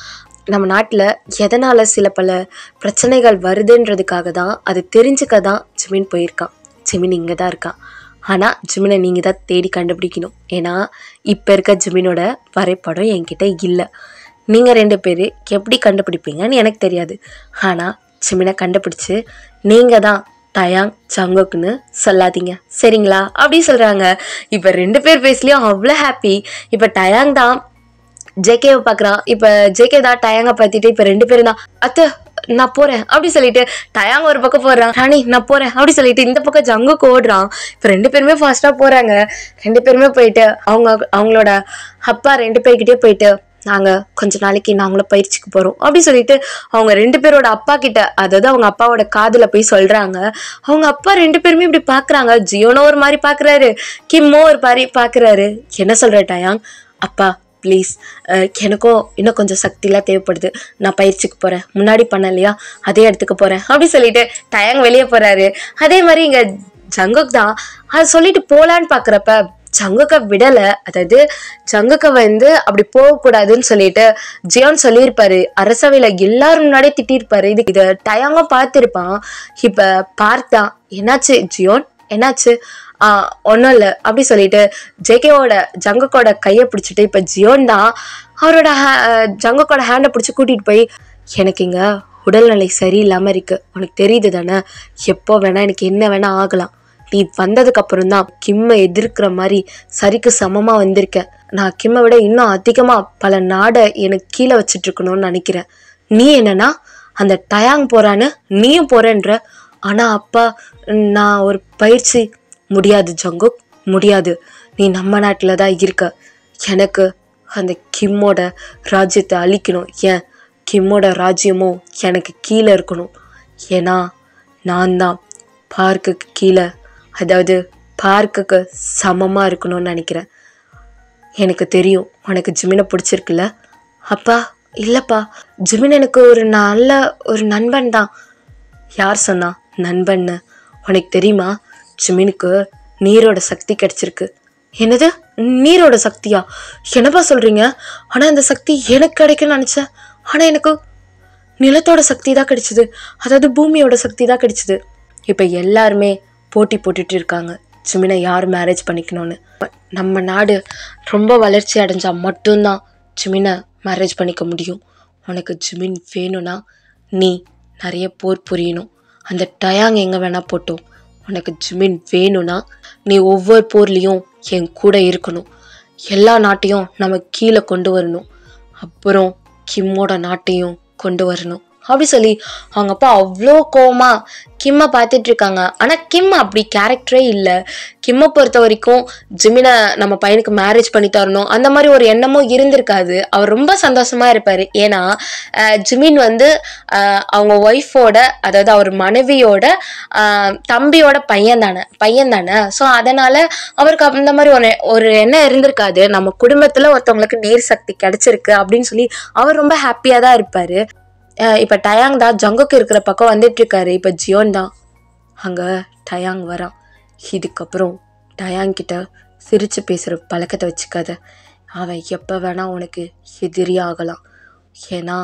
நம்ம நாட்டில் எதனால் சில பல பிரச்சனைகள் வருதுன்றதுக்காக தான், அது தெரிஞ்சுக்க தான் ஜிமின் போயிருக்கான். ஜிமின் இங்கே தான் இருக்கான். ஆனால் ஜிமினை நீங்கள் தான் தேடி கண்டுபிடிக்கணும். ஏன்னா இப்போ இருக்க ஜிமினோட வரைபடம் என்கிட்ட இல்லை. நீங்கள் 2 பேர் எப்படி கண்டுபிடிப்பீங்கன்னு எனக்கு தெரியாது. ஆனால் ஜிமினை கண்டுபிடிச்சி நீங்கள் தான் டயாங் ஜங்குக்னு சொல்லாதீங்க, சரிங்களா அப்படி சொல்கிறாங்க. இப்போ 2 பேர் பேஸ்லேயும் அவ்வளோ ஹாப்பி. இப்போ டயாங் தான் ஜேகேவை பார்க்குறான். இப்போ ஜேகே தான் டயாங்கை பார்த்துட்டு இப்போ 2 பேரும் தான், அத்தை நான் போகிறேன் அப்படி சொல்லிட்டு டயாங் ஒரு பக்கம் போடுறான், ராணி நான் போகிறேன் அப்படி சொல்லிட்டு இந்த பக்கம் ஜங்குக்கு ஓடுறான். இப்போ 2 பேருமே ஃபாஸ்ட்டாக போகிறாங்க. 2 பேருமே போயிட்டு அவங்களோட அப்பா 2 பேர்கிட்டே போயிட்டு, நாங்கள் கொஞ்ச நாளைக்கு நாங்களும் பயிற்சிக்கு போகிறோம் அப்படி சொல்லிட்டு அவங்க 2 பேரோட அப்பா கிட்ட, அதாவது அவங்க அப்பாவோட காதில் போய் சொல்கிறாங்க. அவங்க அப்பா 2 பேருமே இப்படி பார்க்குறாங்க. ஜியோனோ ஒரு மாதிரி பார்க்குறாரு, கிம்மோ ஒரு மாதிரி பார்க்குறாரு. என்ன சொல்கிற டயாங்? அப்பா ப்ளீஸ், எனக்கும் இன்னும் கொஞ்சம் சக்திலாம் தேவைப்படுது, நான் பயிற்சிக்கு போகிறேன், முன்னாடி பண்ணலையா அதே இடத்துக்கு போகிறேன் அப்படி சொல்லிட்டு டயாங் வெளியே போகிறாரு. அதே மாதிரி இங்கே ஜங்குக் தான் அதை சொல்லிட்டு போகலான்னு பார்க்குறப்ப ஜங்குக்கை விடலை. அதாவது ஜங்குக்கை வந்து அப்படி போகக்கூடாதுன்னு சொல்லிட்டு ஜியோன் சொல்லியிருப்பாரு. அரசவையில் எல்லாரும் முன்னாடியே திட்டிருப்பாரு. இதை டயாங்கும் பார்த்துருப்பான். இப்போ பார்த்தான், என்னாச்சு ஜியோன், என்னாச்சு? ஒன்றும் இல்லை அப்படி சொல்லிட்டு ஜங்குக்கோட கையை பிடிச்சிட்டு இப்போ ஜியோன் தான் அவரோட ஜங்குக்கோட ஹேண்டை பிடிச்சி கூட்டிகிட்டு போய், எனக்கு இங்கே உடல்நிலை சரியில்லாமல் இருக்குது, உனக்கு தெரியுது தானே, எப்போ வேணா எனக்கு என்ன வேணா ஆகலாம், நீ வந்ததுக்கு அப்புறம் தான் கிம்மை எதிர்க்கிற மாதிரி சரிக்கு சமமாக வந்திருக்க, நான் கிம்மை விட இன்னும் அதிகமாக பல நாடை எனக்கு கீழே வச்சுட்டு இருக்கணும்னு நினைக்கிறேன். நீ என்னன்னா அந்த டயாங் போகிறான்னு நீயும் போகிறேன்ற, ஆனால் அப்பா நான் ஒரு பயிற்சி, முடியாது ஜங்குக், முடியாது, நீ நம்ம நாட்டில் தான் இருக்க, எனக்கு அந்த கிம்மோட ராஜ்யத்தை அழிக்கணும், ஏன் கிம்மோட ராஜ்யமும் எனக்கு கீழே இருக்கணும், ஏன்னா நான் தான் பார்க்குக்கு கீழே, அதாவது பார்க்குக்கு சமமாக இருக்கணும்னு நினைக்கிறேன். எனக்கு தெரியும் உனக்கு ஜிமினை பிடிச்சிருக்குல்ல? அப்பா இல்லைப்பா, ஜிமின் எனக்கு ஒரு நண்பன் தான். யார் சொன்னா நண்பன்னு? உனக்கு தெரியுமா, ஜிமினுக்கு நீரோட சக்தி கிடைச்சிருக்கு. என்னது, நீரோட சக்தியா? என்னப்பா சொல்கிறீங்க? ஆனால் அந்த சக்தி எனக்கு கிடைக்குன்னு நினச்சேன், ஆனால் எனக்கு நிலத்தோட சக்தி தான் கிடைச்சிது, அதாவது பூமியோட சக்தி தான் கிடைச்சிது. இப்போ எல்லாருமே போட்டி போட்டுட்டு இருக்காங்க, ஜிமினை யார் மேரேஜ் பண்ணிக்கணும்னு. நம்ம நாடு ரொம்ப வளர்ச்சி அடைஞ்சால் மட்டும்தான் ஜிமினை மேரேஜ் பண்ணிக்க முடியும். உனக்கு ஜிமின் வேணும்னா நீ நிறைய போர் புரியணும், அந்த டயாங் எங்கே வேணால் போட்டோம். உனக்கு ஜிமின் வேணும்னா நீ ஒவ்வொரு போர்லேயும் என் கூட இருக்கணும், எல்லா நாட்டையும் நம்ம கீழே கொண்டு வரணும், அப்புறம் கிம்மோட நாட்டையும் கொண்டு வரணும் அப்படி சொல்லி அவங்க அப்பா அவ்வளோ கோவமா கிம்மை பார்த்துட்டு இருக்காங்க. ஆனால் கிம் அப்படி கேரக்டரே இல்லை. கிம்மை பொறுத்த வரைக்கும் ஜிமினை நம்ம பையனுக்கு மேரேஜ் பண்ணி தரணும் அந்த மாதிரி ஒரு எண்ணமும் இருந்திருக்காது. அவர் ரொம்ப சந்தோஷமா இருப்பார். ஏன்னா ஜிமின் வந்து அவங்க ஒய்ஃபோட, அதாவது அவர் மனைவியோட தம்பியோட பையன் தானே. ஸோ அதனால அவருக்கு அந்த மாதிரி ஒரு எண்ணம் இருந்திருக்காது. நம்ம குடும்பத்தில் ஒருத்தவங்களுக்கு நீர் சக்தி கிடைச்சிருக்கு அப்படின்னு சொல்லி அவர் ரொம்ப ஹாப்பியாக தான் இருப்பார். இப்போ டயாங் தான் ஜங்குக்கு இருக்கிற பக்கம் வந்துட்டு இருக்காரு. இப்போ ஜியோன் தான் அங்கே டயாங் வரான். இதுக்கப்புறம் டயாங் கிட்ட சிரித்து பேசுகிற பழக்கத்தை வச்சுக்காத. அவன் எப்போ வேணால் உனக்கு எதிரி ஆகலாம். ஏன்னா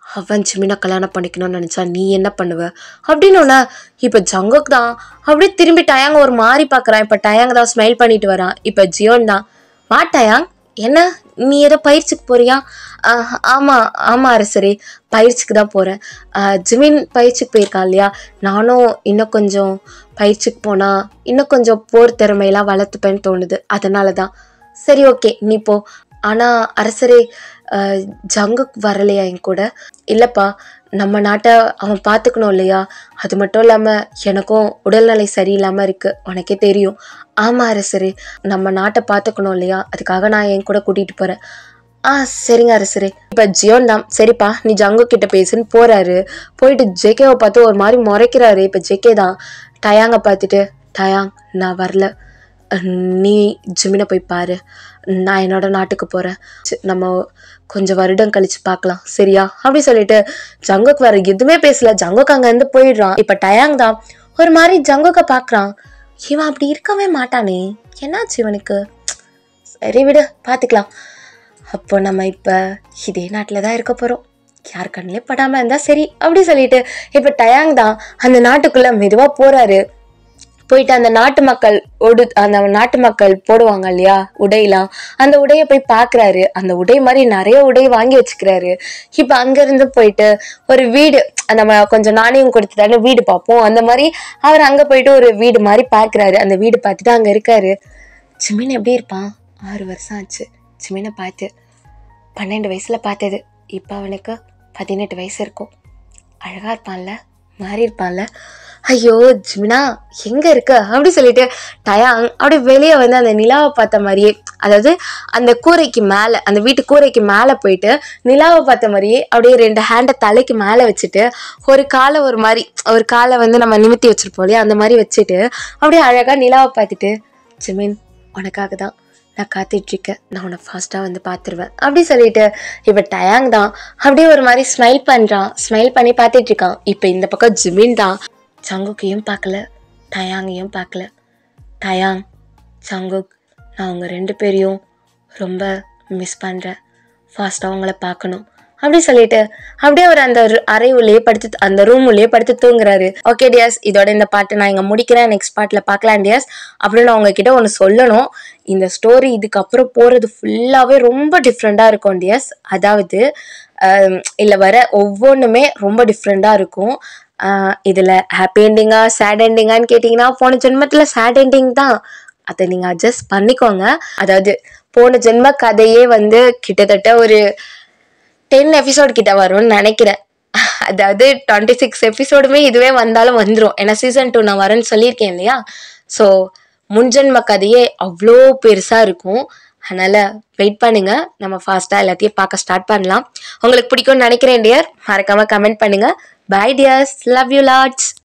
அவன் ஜிமினை கல்யாணம் பண்ணிக்கணும்னு நினச்சா நீ என்ன பண்ணுவ அப்படின்னோன்னா இப்போ ஜங்குக் தான் அப்படியே திரும்பி டயாங் ஒரு மாதிரி பார்க்குறான். இப்போ டயாங் தான் ஸ்மைல் பண்ணிட்டு வரான். இப்போ ஜியோன் தான் வா டயாங், என்ன நீ ஏதோ பயிற்சிக்கு போறியா? ஆமாம் அரசரே, பயிற்சிக்கு தான் போகிறேன். ஜிமின் பயிற்சிக்கு போயிருக்கான் இல்லையா, நானும் இன்னும் கொஞ்சம் பயிற்சிக்கு போனால் இன்னும் கொஞ்சம் போர் திறமையெல்லாம் வளர்த்துப்பேன்னு தோணுது. அதனால தான். சரி ஓகே நீ போ. ஆனால் அரசரே ஜங்குக் வரலையா என் கூட? இல்லைப்பா, நம்ம நாட்டை அவன் பார்த்துக்கணும் இல்லையா, அது மட்டும் இல்லாமல் எனக்கும் உடல்நிலை சரியில்லாமல் இருக்குது, உனக்கே தெரியும். ஆமாம் அரசரே, நம்ம நாட்டை பார்த்துக்கணும் இல்லையா, அதுக்காக நான் என் கூட கூட்டிகிட்டு போகிறேன். சரிங்க அரசரே. இப்போ ஜியோன் தான் சரிப்பா நீ ஜங்கு கிட்ட பேசுன்னு போகிறாரு. போயிட்டு ஜேகேவை பார்த்து ஒரு மாதிரி முறைக்கிறாரு. இப்போ ஜேகே தான் டயாங்கை பார்த்துட்டு, டயாங் நான் வரல, நீ ஜிமினை போய் பாரு, நான் என்னோட நாட்டுக்கு போகிறேன், நம்ம கொஞ்சம் வருடம் கழிச்சு பார்க்கலாம் சரியா அப்படி சொல்லிட்டு ஜங்குக் வேற எதுவுமே பேசல. ஜங்குக் அங்கேருந்து போயிடுறான். இப்போ டயாங் தான் ஒரு மாதிரி ஜங்குக்கை பார்க்குறான். இவன் அப்படி இருக்கவே மாட்டானே, என்னாச்சு இவனுக்கு? சரி விடு பார்த்துக்கலாம். அப்போ நம்ம இப்போ இதே நாட்டில் தான் இருக்க போகிறோம், யார் கண்ணிலே படாமல் இருந்தால் சரி அப்படி சொல்லிட்டு இப்போ டயாங் தான் அந்த நாட்டுக்குள்ளே மெதுவாக போகிறாரு. போயிட்டு அந்த நாட்டு மக்கள் போடுவாங்க இல்லையா உடையெல்லாம், அந்த உடையை போய் பார்க்குறாரு. அந்த உடை மாதிரி நிறைய உடை வாங்கி வச்சுக்கிறாரு. இப்போ அங்கேருந்து போயிட்டு ஒரு வீடு, நம்ம கொஞ்சம் நாணயம் கொடுத்துட்டாலும் வீடு பார்ப்போம், அந்த மாதிரி அவர் அங்கே போயிட்டு ஒரு வீடு மாதிரி பார்க்குறாரு. அந்த வீடு பார்த்துட்டு அங்கே இருக்காரு. ஜிமின் எப்படி இருப்பான்? 6 வருஷம் ஆச்சு ஜிமினை பார்த்து. 12 வயசில் பார்த்தது, இப்போ அவனுக்கு 18 வயசு இருக்கும். அழகாக இருப்பான்ல, மாறி இருப்பான்ல. ஐயோ ஜிமினா எங்கே இருக்க அப்படி சொல்லிட்டு டயாங் அப்படியே வெளியே வந்து அந்த நிலாவை பார்த்த மாதிரியே, அதாவது அந்த கூரைக்கு மேலே, அந்த வீட்டு கூரைக்கு மேலே போயிட்டு நிலாவை பார்த்த மாதிரியே அப்படியே 2 ஹேண்டை தலைக்கு மேலே வச்சுட்டு ஒரு காலை வந்து நம்ம நிமித்தி வச்சிருப்போம் இல்லையா, அந்த மாதிரி வச்சுட்டு அப்படியே அழகாக நிலாவை பார்த்துட்டு, ஜிமின் உனக்காக தான் நான் காத்துட்ருக்கேன், நான் உன்னை ஃபாஸ்ட்டாக வந்து பார்த்துருவேன் அப்படி சொல்லிட்டு இப்போ டயாங் தான் அப்படியே ஒரு மாதிரி ஸ்மைல் பண்ணுறான். ஸ்மைல் பண்ணி பார்த்துட்ருக்கான். இப்போ இந்த பக்கம் ஜிமின் தான் ஜங்குக்கையும் பார்க்கல, டயாங்கையும் பார்க்கல. டயாங், ஜங்குக், நான் அவங்க 2 பேரையும் ரொம்ப மிஸ் பண்ணுறேன், ஃபாஸ்ட்டாக அவங்கள பார்க்கணும் அப்படி சொல்லிட்டு அப்படியே அவர் அந்த அறை உள்ளே படுத்து, அந்த ரூம் உள்ளே படுத்து தூங்குறாரு. ஓகே டியர்ஸ், இதோட இந்த பாட்டு நான் இங்கே முடிக்கிறேன். நெக்ஸ்ட் பார்ட்டில் பார்க்கலாம் டியர்ஸ். அப்புறம் நான் உங்ககிட்ட ஒன்று சொல்லணும். இந்த ஸ்டோரி இதுக்கப்புறம் போகிறது ஃபுல்லாகவே ரொம்ப டிஃப்ரெண்ட்டாக இருக்கும் டியர்ஸ். அதாவது இல்லை வர ஒவ்வொன்றுமே ரொம்ப டிஃப்ரெண்ட்டாக இருக்கும். இதில் ஹாப்பி எண்டிங்கா சேட் எண்டிங்கான்னு கேட்டிங்கன்னா போன ஜென்மத்தில் சேட் எண்டிங் தான், அதை நீங்கள் அட்ஜஸ்ட் பண்ணிக்கோங்க. அதாவது போன ஜென்ம கதையே வந்து கிட்டத்தட்ட ஒரு 10 எபிசோட் கிட்ட வரும்னு நினைக்கிறேன். அதாவது 26 எபிசோடுமே இதுவே வந்தாலும் வந்துடும். ஏன்னா சீசன் 2 நான் வரேன்னு சொல்லியிருக்கேன் இல்லையா. ஸோ முன்ஜென்ம கதையே அவ்வளோ பெருசாக இருக்கும். அதனால் வெயிட் பண்ணுங்க, நம்ம ஃபாஸ்ட்டாக எல்லாத்தையும் பார்க்க ஸ்டார்ட் பண்ணலாம். உங்களுக்கு பிடிக்கும்னு நினைக்கிறேன் டியர். மறக்காமல் கமெண்ட் பண்ணுங்கள். Bye dears, love you lots.